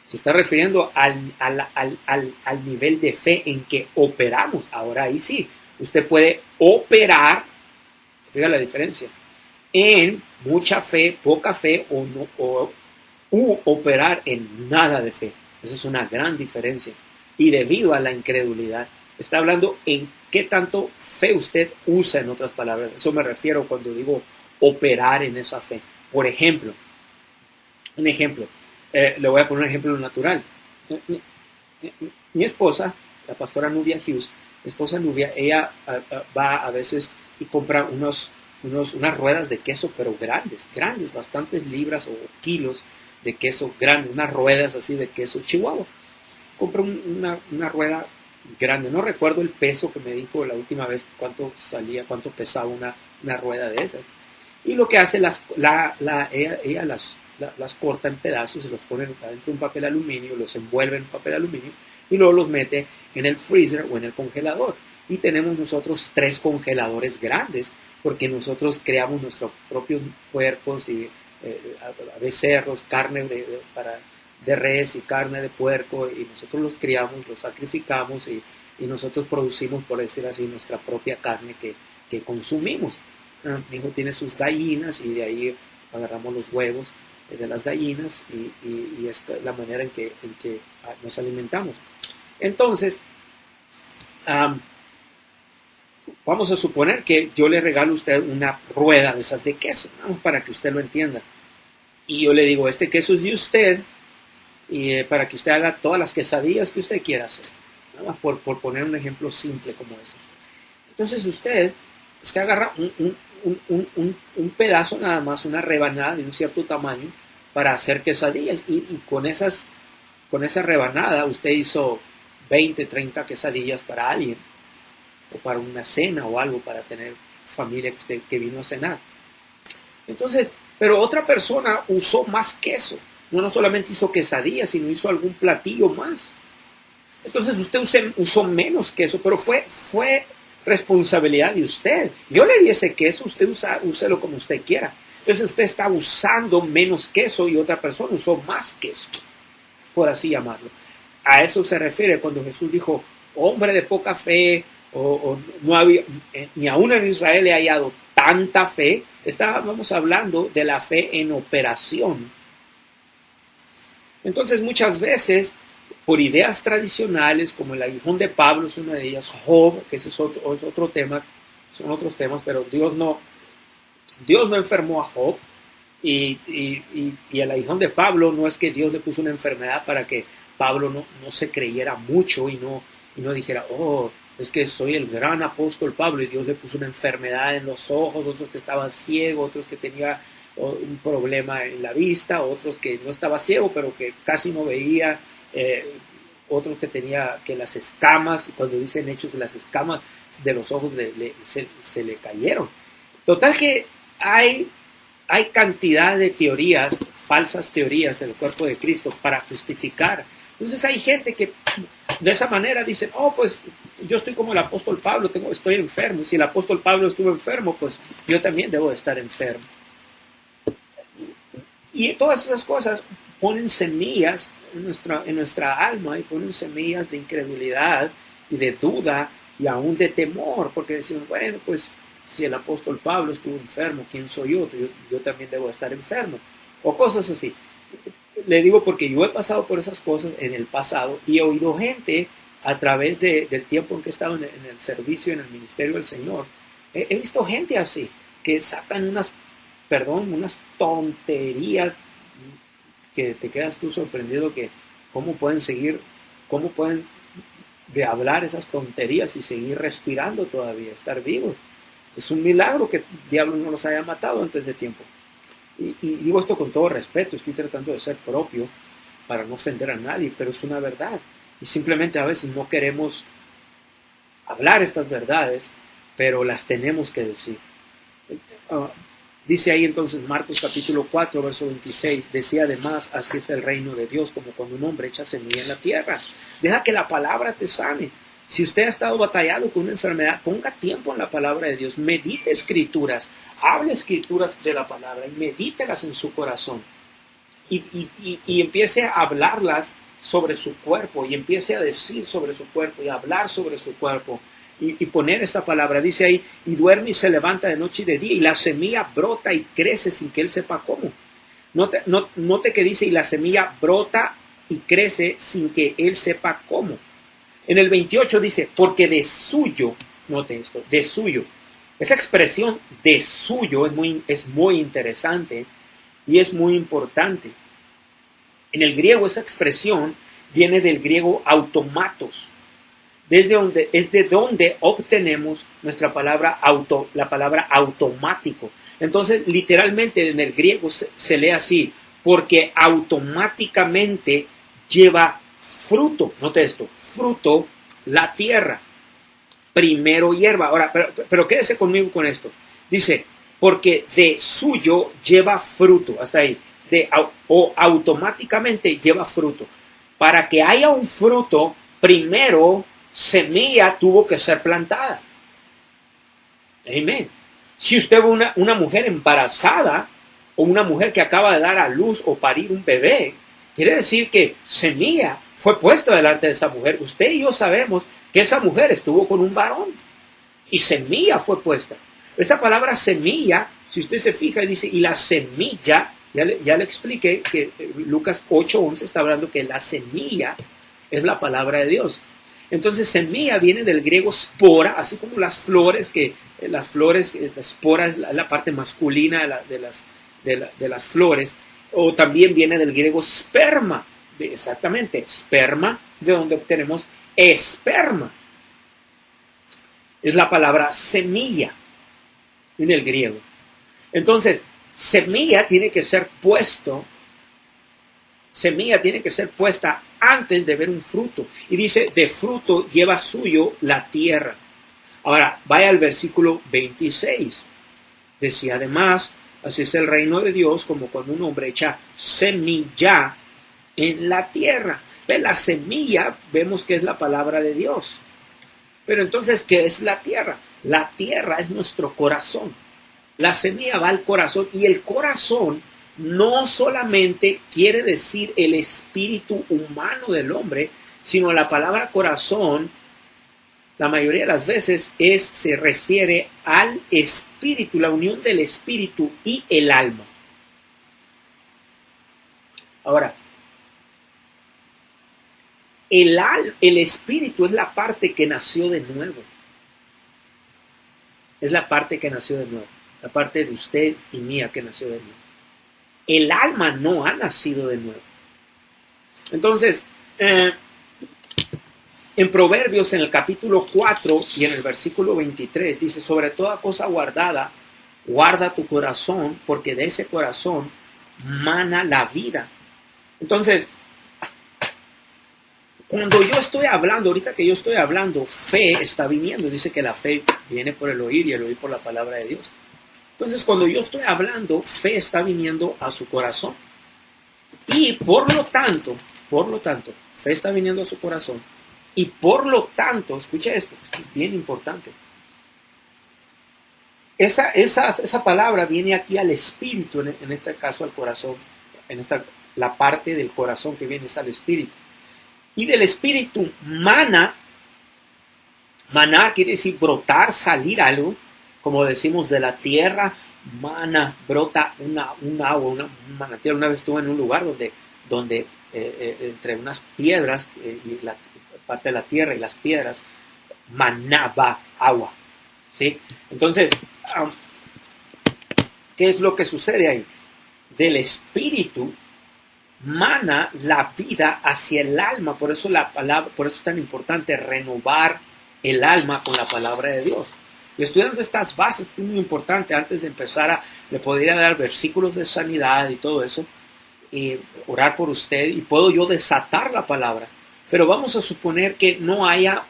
Se está refiriendo al nivel de fe en que operamos. Ahora ahí sí, usted puede operar, se fija la diferencia, en mucha fe, poca fe, u operar en nada de fe. Esa es una gran diferencia. Y debido a la incredulidad, está hablando en qué tanto fe usted usa, en otras palabras. Eso me refiero cuando digo operar en esa fe. Por ejemplo, le voy a poner un ejemplo natural. Mi esposa, la pastora Nubia Hughes, mi esposa Nubia, ella va a veces y compra unas ruedas de queso, pero grandes, bastantes libras o kilos de queso grandes, unas ruedas así de queso Chihuahua. Compra una rueda grande. No recuerdo el peso que me dijo la última vez, cuánto pesaba una rueda de esas. Y lo que hace, ella las corta en pedazos, se los pone dentro de un papel aluminio, los envuelve en papel aluminio y luego los mete en el freezer o en el congelador. Y tenemos nosotros 3 congeladores grandes, porque nosotros creamos nuestros propios puercos y becerros, carne de res y carne de puerco, y nosotros los criamos, los sacrificamos y nosotros producimos, por decir así, nuestra propia carne que consumimos. Mi hijo tiene sus gallinas y de ahí agarramos los huevos de las gallinas y es la manera en que nos alimentamos. Entonces, vamos a suponer que yo le regalo a usted una rueda de esas de queso, ¿no? Para que usted lo entienda. Y yo le digo, este queso es de usted, y para que usted haga todas las quesadillas que usted quiera hacer, ¿no? Por poner un ejemplo simple como ese. Entonces usted agarra un pedazo nada más, una rebanada de un cierto tamaño para hacer quesadillas, y con esa rebanada usted hizo 20, 30 quesadillas para alguien, o para una cena o algo, para tener familia que vino a cenar. Entonces, pero otra persona usó más queso. No solamente hizo quesadillas, sino hizo algún platillo más. Entonces usted usó menos queso, pero fue responsabilidad de usted. Yo le di ese queso, usted úselo como usted quiera. Entonces usted está usando menos queso y otra persona usó más queso, por así llamarlo. A eso se refiere cuando Jesús dijo, hombre de poca fe, o no había, ni aún en Israel he hallado tanta fe. Estábamos hablando de la fe en operación. Entonces muchas veces, por ideas tradicionales, como el aguijón de Pablo es una de ellas, Job, que ese es otro tema, son otros temas, pero Dios no enfermó a Job, y el aguijón de Pablo no es que Dios le puso una enfermedad para que Pablo no se creyera mucho y no dijera, oh, es que soy el gran apóstol Pablo, y Dios le puso una enfermedad en los ojos, otros que estaban ciegos, otros que tenía un problema en la vista, otros que no estaba ciego pero que casi no veía, otro que tenía que las escamas, cuando dicen hechos, las escamas de los ojos se le cayeron. Total que hay cantidad de teorías, falsas teorías del cuerpo de Cristo para justificar. Entonces hay gente que de esa manera dice, oh, pues yo estoy como el apóstol Pablo, estoy enfermo. Si el apóstol Pablo estuvo enfermo, pues yo también debo de estar enfermo. Y todas esas cosas ponen semillas en nuestra alma y ponen semillas de incredulidad y de duda y aún de temor, porque decimos, bueno, pues si el apóstol Pablo estuvo enfermo, ¿quién soy yo? Yo también debo estar enfermo. O cosas así. Le digo porque yo he pasado por esas cosas en el pasado y he oído gente a través del tiempo en que he estado en el servicio, en el ministerio del Señor. He visto gente así, que sacan unas tonterías que te quedas tú sorprendido que cómo pueden de hablar esas tonterías y seguir respirando todavía, estar vivos. Es un milagro que el diablo no los haya matado antes de tiempo. Y digo esto con todo respeto, estoy tratando de ser propio para no ofender a nadie, pero es una verdad. Y simplemente a veces no queremos hablar estas verdades, pero las tenemos que decir. Dice ahí entonces Marcos capítulo 4, verso 26, decía además, así es el reino de Dios, como cuando un hombre echa semilla en la tierra. Deja que la palabra te sane. Si usted ha estado batallando con una enfermedad, ponga tiempo en la palabra de Dios, medite escrituras, hable escrituras de la palabra y medítelas en su corazón. Y empiece a hablarlas sobre su cuerpo, y empiece a decir sobre su cuerpo, y a hablar sobre su cuerpo. Y poner esta palabra, dice ahí, y duerme y se levanta de noche y de día, y la semilla brota y crece sin que él sepa cómo. Note que dice, y la semilla brota y crece sin que él sepa cómo. En el 28 dice, porque de suyo, note esto, de suyo. Esa expresión de suyo es muy interesante y es muy importante. En el griego esa expresión viene del griego automatos. Es de donde obtenemos nuestra palabra la palabra automático. Entonces, literalmente en el griego se lee así, porque automáticamente lleva fruto. Note esto, fruto la tierra, primero hierba. Ahora, pero quédese conmigo con esto. Dice, porque de suyo lleva fruto, hasta ahí, o automáticamente lleva fruto. Para que haya un fruto, primero semilla tuvo que ser plantada. Amén. Si usted ve una mujer embarazada o una mujer que acaba de dar a luz o parir un bebé, quiere decir que semilla fue puesta delante de esa mujer. Usted y yo sabemos que esa mujer estuvo con un varón y semilla fue puesta. Esta palabra semilla, si usted se fija, dice, y la semilla, ya le expliqué que Lucas 8:11 está hablando que la semilla es la palabra de Dios. Entonces semilla viene del griego spora, así como las flores, la espora es la parte masculina de las flores, o también viene del griego sperma, exactamente, sperma, de donde obtenemos esperma. Es la palabra semilla en el griego. Entonces, semilla tiene que ser puesta antes de ver un fruto. Y dice, de fruto lleva suyo la tierra. Ahora, vaya al versículo 26. Decía además, así es el reino de Dios, como cuando un hombre echa semilla en la tierra. La semilla vemos que es la palabra de Dios. Pero entonces, ¿qué es la tierra? La tierra es nuestro corazón. La semilla va al corazón, y el corazón no solamente quiere decir el espíritu humano del hombre, sino la palabra corazón, la mayoría de las veces se refiere al espíritu, la unión del espíritu y el alma. Ahora, el espíritu es la parte que nació de nuevo. Es la parte que nació de nuevo. La parte de usted y mía que nació de nuevo. El alma no ha nacido de nuevo. Entonces, en Proverbios, en el capítulo 4 y en el versículo 23, dice, sobre toda cosa guardada, guarda tu corazón, porque de ese corazón mana la vida. Entonces, Cuando yo estoy hablando, ahorita que yo estoy hablando, fe está viniendo. Dice que la fe viene por el oír y el oír por la palabra de Dios. Entonces, cuando yo estoy hablando, fe está viniendo a su corazón. Y por lo tanto, fe está viniendo a su corazón. Y por lo tanto, escucha esto, es bien importante. Esa palabra viene aquí al espíritu, en este caso al corazón. La parte del corazón que viene es al espíritu. Y del espíritu maná quiere decir brotar, salir algo. Como decimos, de la tierra, mana, brota un agua, un manantial. Una vez estuve en un lugar donde entre unas piedras, y la parte de la tierra y las piedras, manaba agua. ¿Sí? Entonces, ¿qué es lo que sucede ahí? Del espíritu mana la vida hacia el alma. Por eso es tan importante renovar el alma con la palabra de Dios. Y estudiando estas bases es muy importante. Antes de empezar, le podría dar versículos de sanidad y todo eso, y orar por usted, y puedo yo desatar la palabra. Pero vamos a suponer que no haya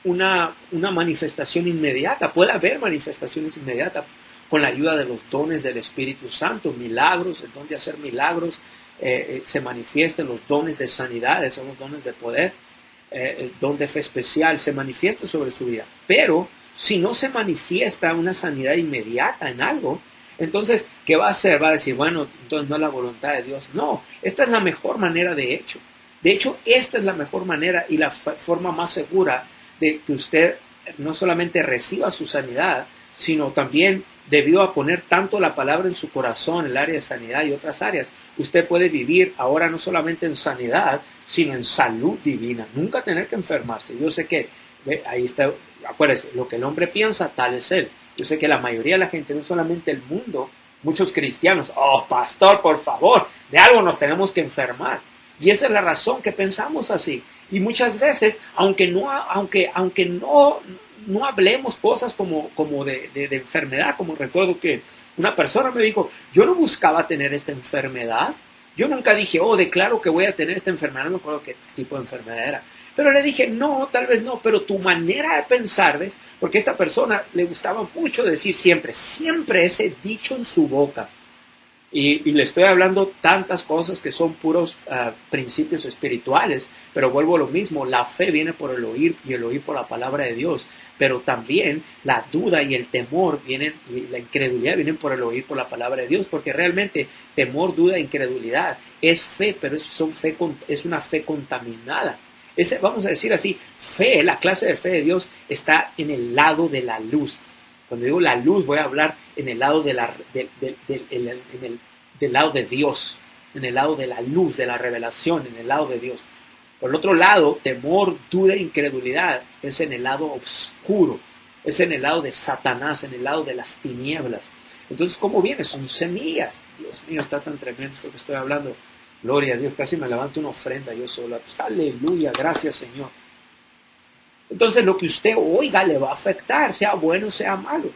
una manifestación inmediata. Puede haber manifestaciones inmediatas con la ayuda de los dones del Espíritu Santo, milagros, el don de hacer milagros, se manifiestan los dones de sanidad, son los dones de poder, el don de fe especial se manifiesta sobre su vida. Pero si no se manifiesta una sanidad inmediata en algo, entonces, ¿qué va a hacer? Va a decir, bueno, entonces no es la voluntad de Dios. No, esta es la mejor manera de hecho. De hecho, esta es la mejor manera y la forma más segura de que usted no solamente reciba su sanidad, sino también, debido a poner tanto la palabra en su corazón, el área de sanidad y otras áreas, usted puede vivir ahora no solamente en sanidad, sino en salud divina. Nunca tener que enfermarse. Yo sé que, ahí está, acuérdese, lo que el hombre piensa, tal es él. Yo sé que la mayoría de la gente, no solamente el mundo, muchos cristianos, oh, pastor, por favor, de algo nos tenemos que enfermar. Y esa es la razón que pensamos así. Y muchas veces, aunque no hablemos cosas como de enfermedad, como recuerdo que una persona me dijo, yo no buscaba tener esta enfermedad. Yo nunca dije, declaro que voy a tener esta enfermedad. No me acuerdo qué tipo de enfermedad era. Pero le dije, no, tal vez no, pero tu manera de pensar, ¿ves? Porque a esta persona le gustaba mucho decir siempre ese dicho en su boca. Y le estoy hablando tantas cosas que son puros principios espirituales, pero vuelvo a lo mismo, la fe viene por el oír y el oír por la palabra de Dios, pero también la duda y el temor vienen, y la incredulidad vienen por el oír por la palabra de Dios, porque realmente temor, duda e incredulidad es fe, pero es una fe contaminada. Vamos a decir así, fe, la clase de fe de Dios está en el lado de la luz. Cuando digo la luz, voy a hablar en el lado del lado de Dios, en el lado de la luz, de la revelación, en el lado de Dios. Por el otro lado, temor, duda e incredulidad es en el lado oscuro, es en el lado de Satanás, en el lado de las tinieblas. Entonces, ¿cómo viene? Son semillas. Dios mío, está tan tremendo esto que estoy hablando. Gloria a Dios, casi me levanto una ofrenda yo solo. Aleluya, gracias Señor. Entonces lo que usted oiga le va a afectar, sea bueno, sea malo.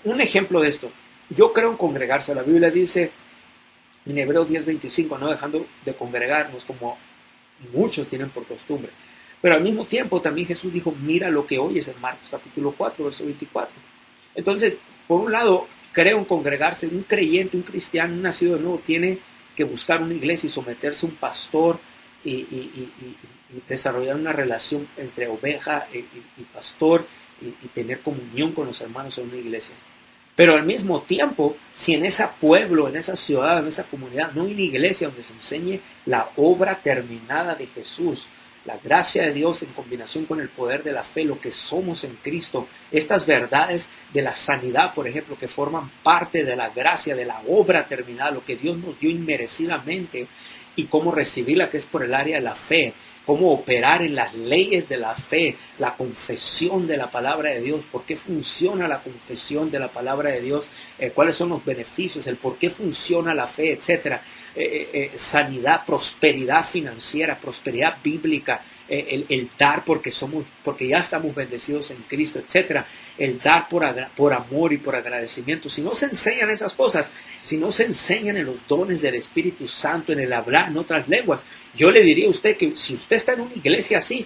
Un ejemplo de esto. Yo creo en congregarse. La Biblia dice en Hebreos 10:25, no dejando de congregarnos como muchos tienen por costumbre. Pero al mismo tiempo también Jesús dijo, mira lo que oyes en Marcos capítulo 4, verso 24. Entonces, por un lado, creo en congregarse. Un creyente, un cristiano, un nacido de nuevo tiene que buscar una iglesia y someterse a un pastor y desarrollar una relación entre oveja y pastor y tener comunión con los hermanos en una iglesia. Pero al mismo tiempo, si en ese pueblo, en esa ciudad, en esa comunidad no hay una iglesia donde se enseñe la obra terminada de Jesús, la gracia de Dios en combinación con el poder de la fe, lo que somos en Cristo, estas verdades de la sanidad, por ejemplo, que forman parte de la gracia, de la obra terminada, lo que Dios nos dio inmerecidamente, y cómo recibirla, que es por el área de la fe, cómo operar en las leyes de la fe, la confesión de la palabra de Dios, por qué funciona la confesión de la palabra de Dios, cuáles son los beneficios, el por qué funciona la fe, etcétera, sanidad, prosperidad financiera, prosperidad bíblica, el dar porque ya estamos bendecidos en Cristo, etcétera, el dar por amor y por agradecimiento. Si no se enseñan esas cosas, si no se enseñan en los dones del Espíritu Santo, en el hablar hablará en otras lenguas. Yo le diría a usted que si usted está en una iglesia así,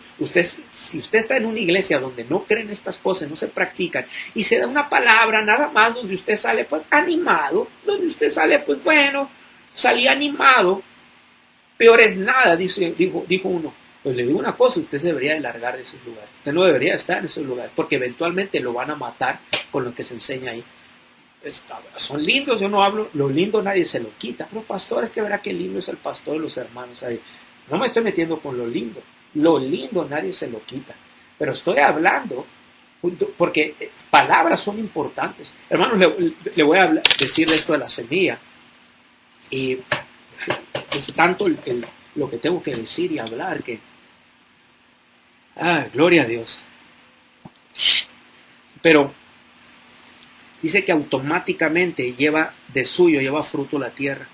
si usted está en una iglesia donde no creen estas cosas, no se practican, y se da una palabra nada más donde usted sale pues animado, donde usted sale pues bueno, salí animado, peor es nada, dijo uno. Pues le digo una cosa, usted se debería de largar de esos lugares. Usted no debería estar en esos lugares, porque eventualmente lo van a matar con lo que se enseña ahí. Son lindos, yo no hablo, lo lindo nadie se lo quita. Pero pastor, es que verá qué lindo es el pastor y los hermanos ahí. No me estoy metiendo con lo lindo nadie se lo quita. Pero estoy hablando, porque palabras son importantes. Hermanos, le voy a decir esto de la semilla. Y es tanto lo que tengo que decir y hablar que... gloria a Dios. Pero dice que automáticamente lleva fruto la tierra.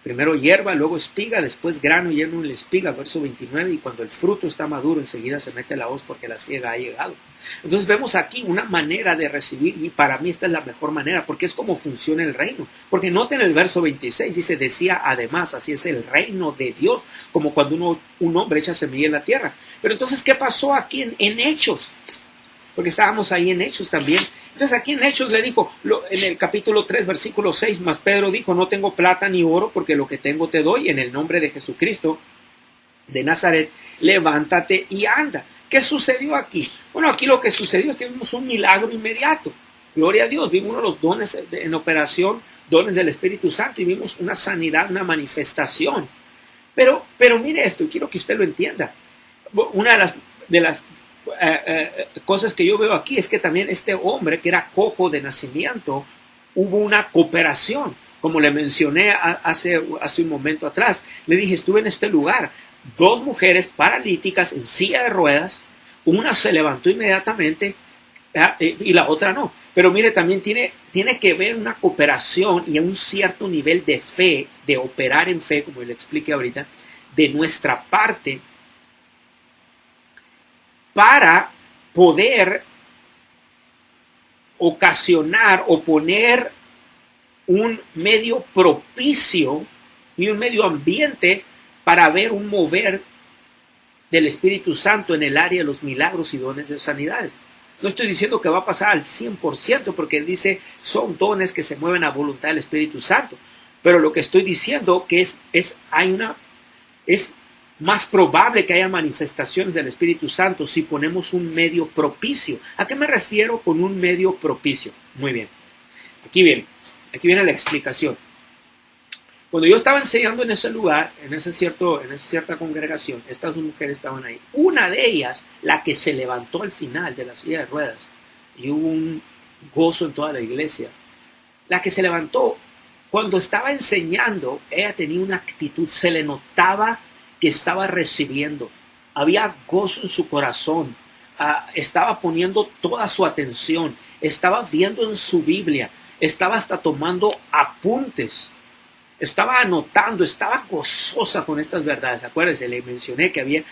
Primero hierba, luego espiga, después grano y en la espiga, verso 29, y cuando el fruto está maduro, enseguida se mete la hoz porque la siega ha llegado. Entonces vemos aquí una manera de recibir, y para mí esta es la mejor manera, porque es como funciona el reino. Porque noten el verso 26, dice, decía además, así es el reino de Dios, como cuando un hombre echa semilla en la tierra. Pero entonces, ¿qué pasó aquí en Hechos? Porque estábamos ahí en Hechos también. Entonces aquí en Hechos le dijo, en el capítulo 3, versículo 6, más Pedro dijo, no tengo plata ni oro, porque lo que tengo te doy, en el nombre de Jesucristo de Nazaret, levántate y anda. ¿Qué sucedió aquí? Bueno, aquí lo que sucedió es que vimos un milagro inmediato. Gloria a Dios, vimos uno de los dones en operación, dones del Espíritu Santo, y vimos una sanidad, una manifestación. Pero mire esto, y quiero que usted lo entienda. Una de las cosas que yo veo aquí es que también este hombre que era cojo de nacimiento, hubo una cooperación, como le mencioné hace un momento atrás. Le dije, estuve en este lugar, 2 mujeres paralíticas en silla de ruedas, una se levantó inmediatamente y la otra no. Pero mire, también tiene que ver una cooperación y un cierto nivel de fe, de operar en fe, como le expliqué ahorita, de nuestra parte, para poder ocasionar o poner un medio propicio y un medio ambiente para ver un mover del Espíritu Santo en el área de los milagros y dones de sanidades. No estoy diciendo que va a pasar al 100%, porque él dice son dones que se mueven a voluntad del Espíritu Santo, pero lo que estoy diciendo que es más probable que haya manifestaciones del Espíritu Santo si ponemos un medio propicio. ¿A qué me refiero con un medio propicio? Muy bien. Aquí viene la explicación. Cuando yo estaba enseñando en ese lugar, en esa cierta congregación, estas 2 mujeres estaban ahí. Una de ellas, la que se levantó al final de la silla de ruedas, y hubo un gozo en toda la iglesia. La que se levantó, cuando estaba enseñando, ella tenía una actitud, se le notaba que estaba recibiendo, había gozo en su corazón, estaba poniendo toda su atención, estaba viendo en su Biblia, estaba hasta tomando apuntes, estaba anotando, estaba gozosa con estas verdades. Acuérdense, le mencioné que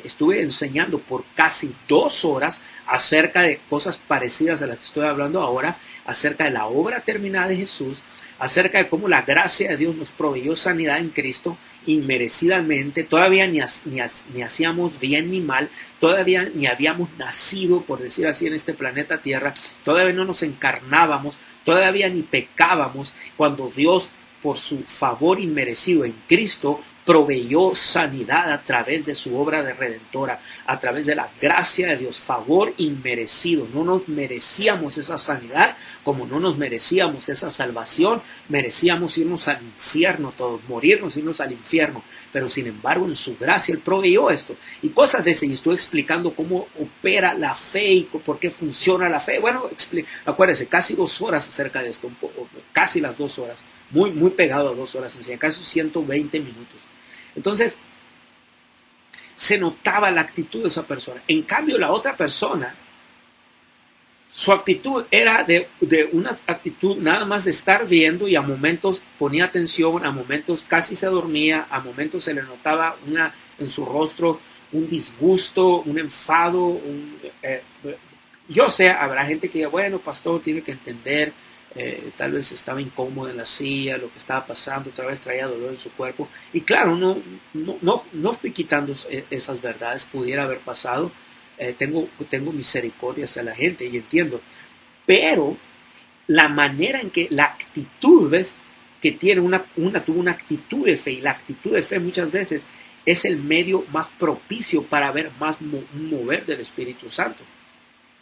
estuve enseñando por casi 2 horas acerca de cosas parecidas a las que estoy hablando ahora, acerca de la obra terminada de Jesús, acerca de cómo la gracia de Dios nos proveyó sanidad en Cristo inmerecidamente. Todavía ni hacíamos bien ni mal, todavía ni habíamos nacido, por decir así, en este planeta Tierra, todavía no nos encarnábamos, todavía ni pecábamos, cuando Dios, por su favor inmerecido en Cristo, proveyó sanidad a través de su obra de redentora, a través de la gracia de Dios, favor inmerecido. No nos merecíamos esa sanidad, como no nos merecíamos esa salvación, merecíamos irnos al infierno todos, morirnos, irnos al infierno, pero sin embargo en su gracia Él proveyó esto, y cosas de este, y estoy explicando cómo opera la fe y por qué funciona la fe. Bueno, acuérdense, casi 2 horas acerca de esto, casi las 2 horas, muy pegado a 2 horas, casi 120 minutos. Entonces, se notaba la actitud de esa persona. En cambio, la otra persona, su actitud era de una actitud nada más de estar viendo, y a momentos ponía atención, a momentos casi se dormía, a momentos se le notaba en su rostro un disgusto, un enfado. Yo sé, habrá gente que diga, bueno, pastor, tiene que entender, tal vez estaba incómodo en la silla, lo que estaba pasando, otra vez traía dolor en su cuerpo. Y claro, no estoy quitando esas verdades, pudiera haber pasado. Tengo misericordia hacia la gente y entiendo. Pero la manera en que la actitud, ¿ves? Que tiene tuvo una actitud de fe, y la actitud de fe muchas veces es el medio más propicio para ver más mover del Espíritu Santo,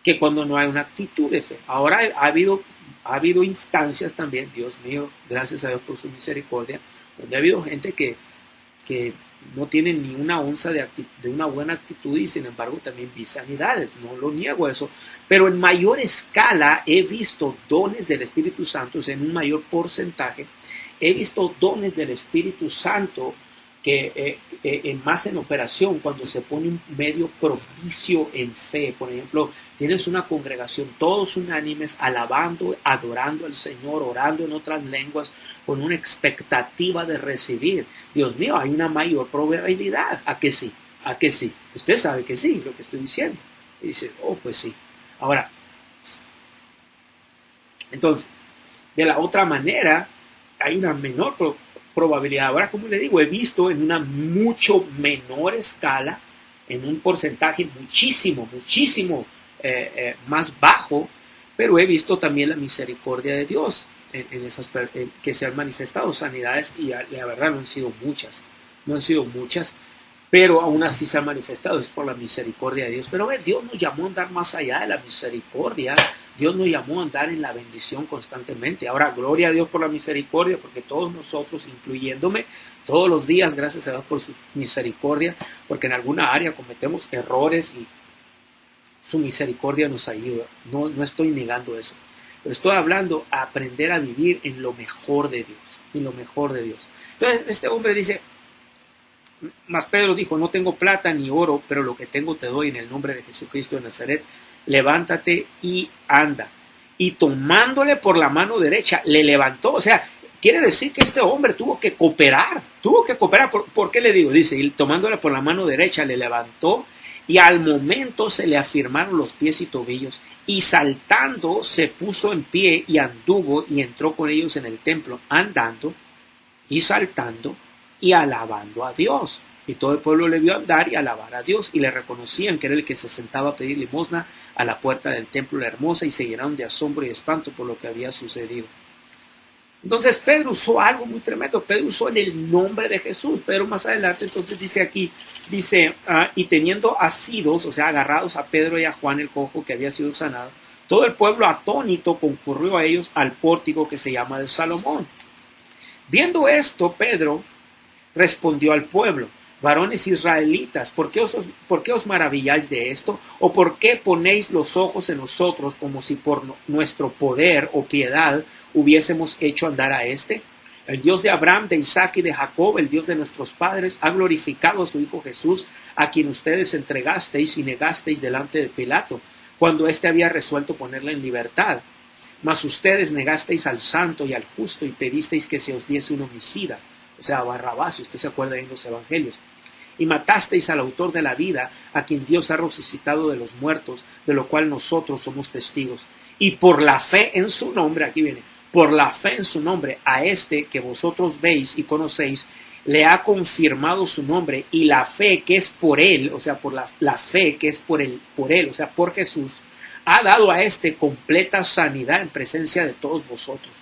que cuando no hay una actitud de fe. Ahora ha habido instancias también, Dios mío, gracias a Dios por su misericordia, donde ha habido gente que no tiene ni una onza de una buena actitud y sin embargo también vi sanidades, no lo niego eso, pero en mayor escala he visto dones del Espíritu Santo, o sea, en un mayor porcentaje, he visto dones del Espíritu Santo que más en operación cuando se pone un medio propicio en fe. Por ejemplo, tienes una congregación, todos unánimes, alabando, adorando al Señor, orando en otras lenguas, con una expectativa de recibir. Dios mío, hay una mayor probabilidad. ¿A que sí? ¿A que sí? Usted sabe que sí, lo que estoy diciendo. Y dice, pues sí. Ahora, entonces, de la otra manera, hay una menor probabilidad. Ahora, como le digo, he visto en una mucho menor escala, en un porcentaje muchísimo más bajo, pero he visto también la misericordia de Dios en que se han manifestado sanidades, y la verdad no han sido muchas, pero aún así se han manifestado, es por la misericordia de Dios. Pero Dios nos llamó a andar más allá de la misericordia. Dios nos llamó a andar en la bendición constantemente. Ahora, gloria a Dios por la misericordia, porque todos nosotros, incluyéndome, todos los días, gracias a Dios por su misericordia, porque en alguna área cometemos errores y su misericordia nos ayuda. No estoy negando eso. Pero estoy hablando a aprender a vivir en lo mejor de Dios. En lo mejor de Dios. Entonces, este hombre dice, mas Pedro dijo, no tengo plata ni oro, pero lo que tengo te doy en el nombre de Jesucristo de Nazaret. Levántate y anda. Y tomándole por la mano derecha, le levantó. O sea, quiere decir que este hombre tuvo que cooperar. ¿Por qué le digo? Dice, y tomándole por la mano derecha, le levantó, y al momento se le afirmaron los pies y tobillos, y saltando se puso en pie y anduvo y entró con ellos en el templo, andando y saltando y alabando a Dios. Y todo el pueblo le vio andar y alabar a Dios, y le reconocían que era el que se sentaba a pedir limosna a la puerta del templo la hermosa, y se llenaron de asombro y espanto por lo que había sucedido. Entonces Pedro usó algo muy tremendo. Pedro usó en el nombre de Jesús. Pedro más adelante entonces dice aquí, y teniendo asidos, o sea, agarrados a Pedro y a Juan el cojo que había sido sanado, todo el pueblo atónito concurrió a ellos al pórtico que se llama de Salomón. Viendo esto, Pedro respondió al pueblo: varones israelitas, ¿por qué os maravilláis de esto? ¿O por qué ponéis los ojos en nosotros como si por nuestro poder o piedad hubiésemos hecho andar a este? El Dios de Abraham, de Isaac y de Jacob, el Dios de nuestros padres, ha glorificado a su Hijo Jesús, a quien ustedes entregasteis y negasteis delante de Pilato, cuando éste había resuelto ponerle en libertad. Mas ustedes negasteis al santo y al justo y pedisteis que se os diese un homicida, o sea, Barrabás, si usted se acuerda en los evangelios. Y matasteis al autor de la vida, a quien Dios ha resucitado de los muertos, de lo cual nosotros somos testigos. Y por la fe en su nombre, aquí viene, por la fe en su nombre, a este que vosotros veis y conocéis, le ha confirmado su nombre, y la fe que es por él, o sea, por la fe que es por él, o sea, por Jesús, ha dado a este completa sanidad en presencia de todos vosotros.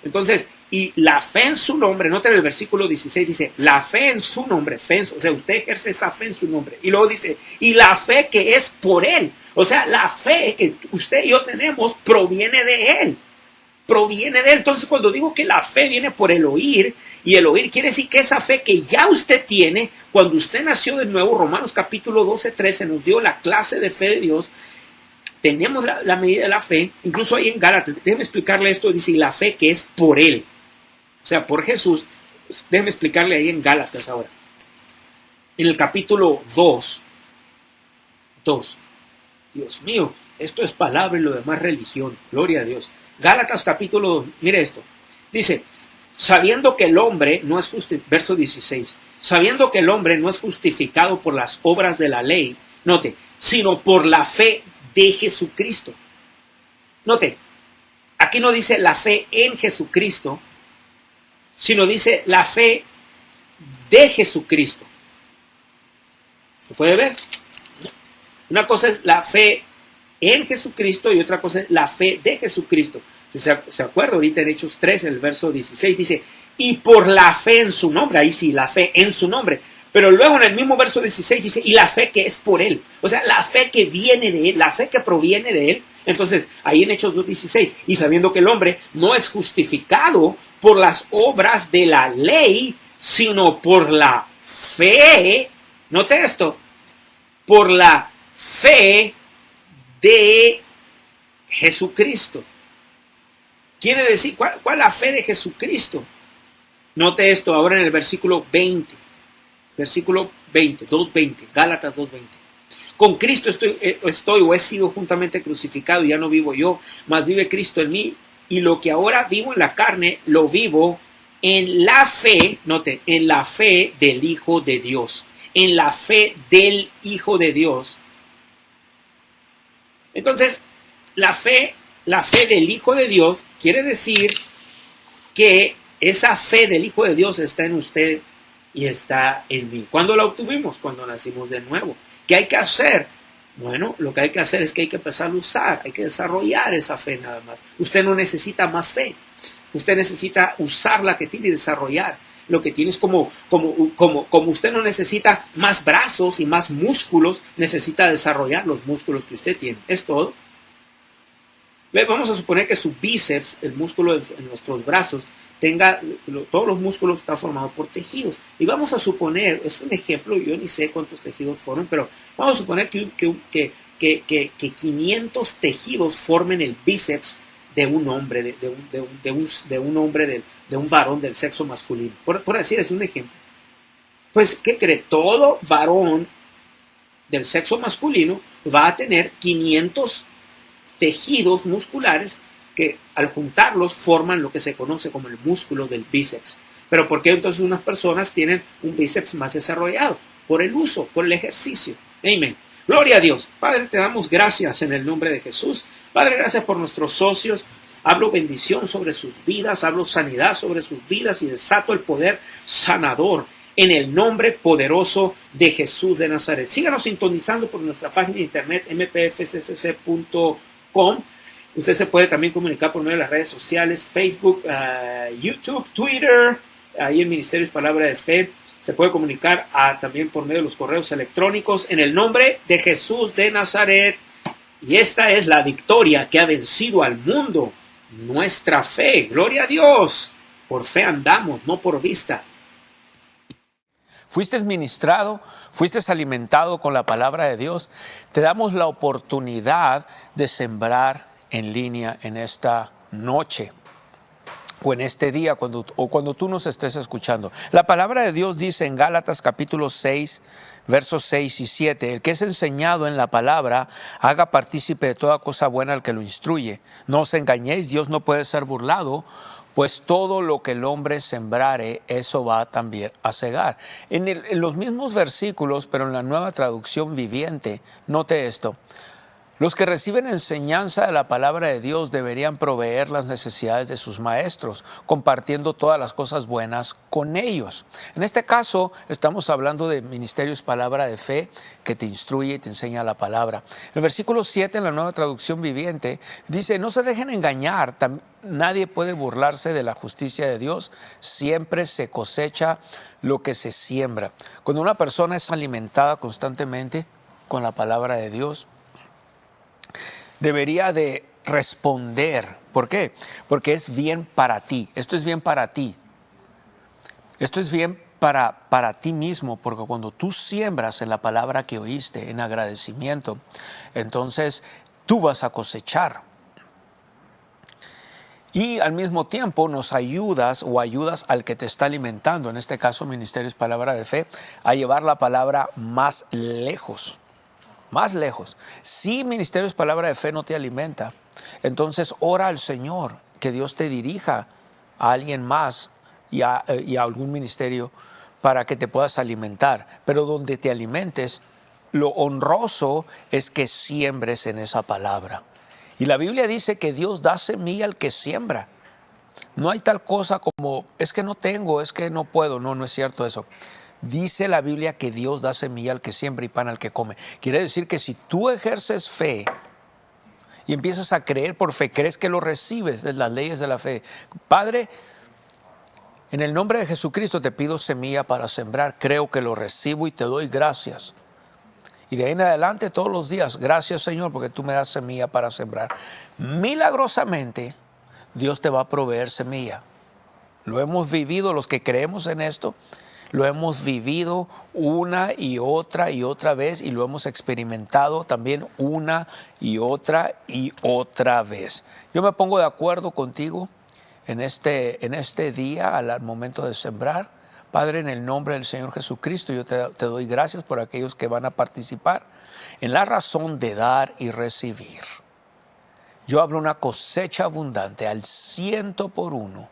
Entonces, y la fe en su nombre, noten el versículo 16, dice, la fe en su nombre, o sea, usted ejerce esa fe en su nombre. Y luego dice, y la fe que es por él, o sea, la fe que usted y yo tenemos proviene de él. Entonces, cuando digo que la fe viene por el oír, y el oír quiere decir que esa fe que ya usted tiene, cuando usted nació de nuevo, Romanos capítulo 12, 13 nos dio la clase de fe de Dios. Tenemos la medida de la fe, incluso ahí en Gálatas, déjeme explicarle esto, dice, y la fe que es por él, o sea, por Jesús. Déjeme explicarle ahí en Gálatas ahora. En el capítulo 2, Dios mío, esto es palabra y lo demás religión, gloria a Dios. Gálatas capítulo 2, mire esto, dice, sabiendo que el hombre no es verso 16, sabiendo que el hombre no es justificado por las obras de la ley, note, sino por la fe de Jesucristo. Note, Aquí no dice la fe en Jesucristo, sino dice la fe de Jesucristo. ¿Se puede ver? Una cosa es la fe en Jesucristo y otra cosa es la fe de Jesucristo. Si se acuerda ahorita en Hechos 3, en el verso 16, dice, y por la fe en su nombre, ahí sí, la fe en su nombre. Pero luego en el mismo verso 16 dice, y la fe que es por él. O sea, la fe que viene de él, la fe que proviene de él. Entonces, ahí en Hechos 2:16, y sabiendo que el hombre no es justificado por las obras de la ley, sino por la fe, note esto, por la fe de Jesucristo. Quiere decir, ¿cuál es la fe de Jesucristo? Note esto ahora en el versículo 20. Versículo 20, 2:20, Gálatas 2:20. Con Cristo estoy o he sido juntamente crucificado, y ya no vivo yo, mas vive Cristo en mí, y lo que ahora vivo en la carne, lo vivo en la fe, note, en la fe del Hijo de Dios. En la fe del Hijo de Dios. Entonces, la fe del Hijo de Dios quiere decir que esa fe del Hijo de Dios está en usted y está en mí. ¿Cuándo la obtuvimos? Cuando nacimos de nuevo. ¿Qué hay que hacer? Bueno, lo que hay que hacer es que hay que empezar a usar, hay que desarrollar esa fe nada más. Usted no necesita más fe. Usted necesita usar la que tiene y desarrollar. Lo que tiene es como usted no necesita más brazos y más músculos, necesita desarrollar los músculos que usted tiene. Es todo. Vamos a suponer que su bíceps, el músculo en nuestros brazos, todos los músculos están formados por tejidos. Y vamos a suponer, es un ejemplo, yo ni sé cuántos tejidos forman, pero vamos a suponer que 500 tejidos formen el bíceps de un hombre, de un varón del sexo masculino. Por decir, es un ejemplo. Pues, ¿qué cree? Todo varón del sexo masculino va a tener 500 tejidos musculares que al juntarlos forman lo que se conoce como el músculo del bíceps. Pero ¿por qué entonces unas personas tienen un bíceps más desarrollado? Por el uso, por el ejercicio. Amén. Gloria a Dios. Padre, te damos gracias en el nombre de Jesús. Padre, gracias por nuestros socios. Hablo bendición sobre sus vidas, hablo sanidad sobre sus vidas y desato el poder sanador en el nombre poderoso de Jesús de Nazaret. Síganos sintonizando por nuestra página de internet mpfccc.com. Usted se puede también comunicar por medio de las redes sociales, Facebook, YouTube, Twitter, ahí en Ministerios Palabra de Fe. Se puede comunicar también por medio de los correos electrónicos en el nombre de Jesús de Nazaret. Y esta es la victoria que ha vencido al mundo, nuestra fe. Gloria a Dios. Por fe andamos, no por vista. Fuiste ministrado, fuiste alimentado con la palabra de Dios. Te damos la oportunidad de sembrar en línea en esta noche o en este día cuando tú nos estés escuchando. La palabra de Dios dice en Gálatas capítulo 6, versos 6 y 7, el que es enseñado en la palabra, haga partícipe de toda cosa buena al que lo instruye. No os engañéis, Dios no puede ser burlado, pues todo lo que el hombre sembrare, eso va también a segar. En los mismos versículos, pero en la Nueva Traducción Viviente, note esto. Los que reciben enseñanza de la palabra de Dios deberían proveer las necesidades de sus maestros, compartiendo todas las cosas buenas con ellos. En este caso, estamos hablando de Ministerios Palabra de Fe, que te instruye y te enseña la palabra. El versículo 7 en la Nueva Traducción Viviente dice, no se dejen engañar, nadie puede burlarse de la justicia de Dios, siempre se cosecha lo que se siembra. Cuando una persona es alimentada constantemente con la palabra de Dios, debería de responder. ¿Por qué? Porque es bien para ti. Esto es bien para ti. Esto es bien para ti mismo, porque cuando tú siembras en la palabra que oíste, en agradecimiento, entonces tú vas a cosechar. Y al mismo tiempo nos ayudas al que te está alimentando, en este caso Ministerios Palabra de Fe, a llevar la palabra más lejos. Más lejos. Si Ministerios Palabra de Fe no te alimenta, entonces ora al Señor que Dios te dirija a alguien más y a algún ministerio para que te puedas alimentar. Pero donde te alimentes, lo honroso es que siembres en esa palabra. Y la Biblia dice que Dios da semilla al que siembra. No hay tal cosa como, es que no tengo, es que no puedo. No, no es cierto eso. Dice la Biblia que Dios da semilla al que siembra y pan al que come. Quiere decir que si tú ejerces fe y empiezas a creer por fe, crees que lo recibes, de las leyes de la fe. Padre, en el nombre de Jesucristo te pido semilla para sembrar. Creo que lo recibo y te doy gracias. Y de ahí en adelante todos los días, gracias Señor porque tú me das semilla para sembrar. Milagrosamente Dios te va a proveer semilla. Lo hemos vivido, los que creemos en esto, lo hemos vivido una y otra vez y lo hemos experimentado también una y otra vez. Yo me pongo de acuerdo contigo en este día al momento de sembrar. Padre, en el nombre del Señor Jesucristo, yo te doy gracias por aquellos que van a participar en la razón de dar y recibir. Yo hablo una cosecha abundante al 100%.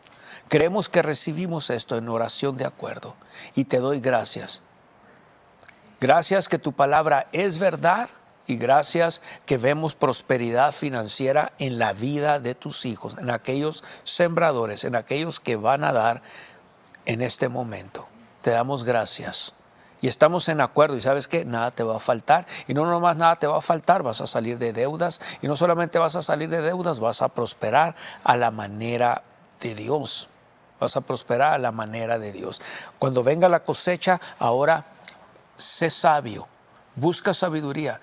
Creemos que recibimos esto en oración de acuerdo y te doy gracias. Gracias que tu palabra es verdad y gracias que vemos prosperidad financiera en la vida de tus hijos, en aquellos sembradores, en aquellos que van a dar en este momento. Te damos gracias y estamos en acuerdo y sabes que nada te va a faltar y no nomás nada te va a faltar, vas a salir de deudas y no solamente vas a salir de deudas, vas a prosperar a la manera de Dios. Vas a prosperar a la manera de Dios. Cuando venga la cosecha, ahora sé sabio, busca sabiduría,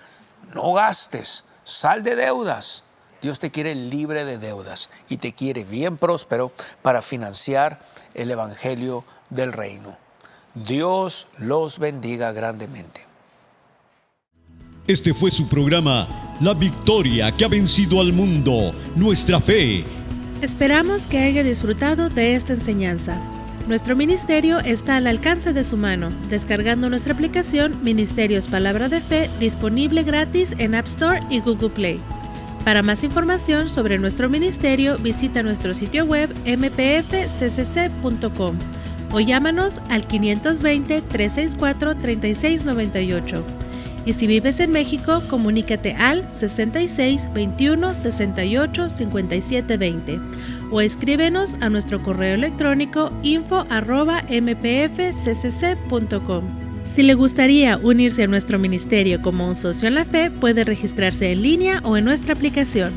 no gastes, sal de deudas. Dios te quiere libre de deudas y te quiere bien próspero para financiar el evangelio del reino. Dios los bendiga grandemente. Este fue su programa, La Victoria que ha vencido al mundo, nuestra fe. Esperamos que haya disfrutado de esta enseñanza. Nuestro ministerio está al alcance de su mano, descargando nuestra aplicación Ministerios Palabra de Fe, disponible gratis en App Store y Google Play. Para más información sobre nuestro ministerio, visita nuestro sitio web mpfccc.com o llámanos al 520-364-3698. Y si vives en México, comunícate al 66 21 68 57 20 o escríbenos a nuestro correo electrónico info@mpfccc.com. Si le gustaría unirse a nuestro ministerio como un socio en la fe, puede registrarse en línea o en nuestra aplicación.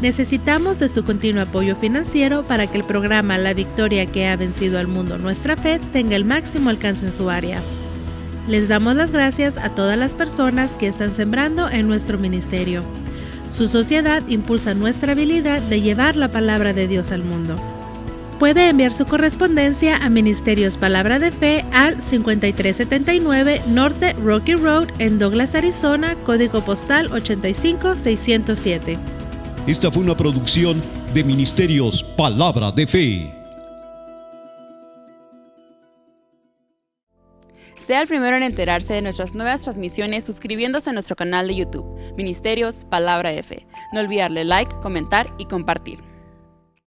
Necesitamos de su continuo apoyo financiero para que el programa La Victoria que ha vencido al mundo, nuestra fe, tenga el máximo alcance en su área. Les damos las gracias a todas las personas que están sembrando en nuestro ministerio. Su sociedad impulsa nuestra habilidad de llevar la palabra de Dios al mundo. Puede enviar su correspondencia a Ministerios Palabra de Fe al 5379 Norte Rocky Road en Douglas, Arizona, código postal 85607. Esta fue una producción de Ministerios Palabra de Fe. Sea el primero en enterarse de nuestras nuevas transmisiones suscribiéndose a nuestro canal de YouTube, Ministerios Palabra de Fe. No olvidarle like, comentar y compartir.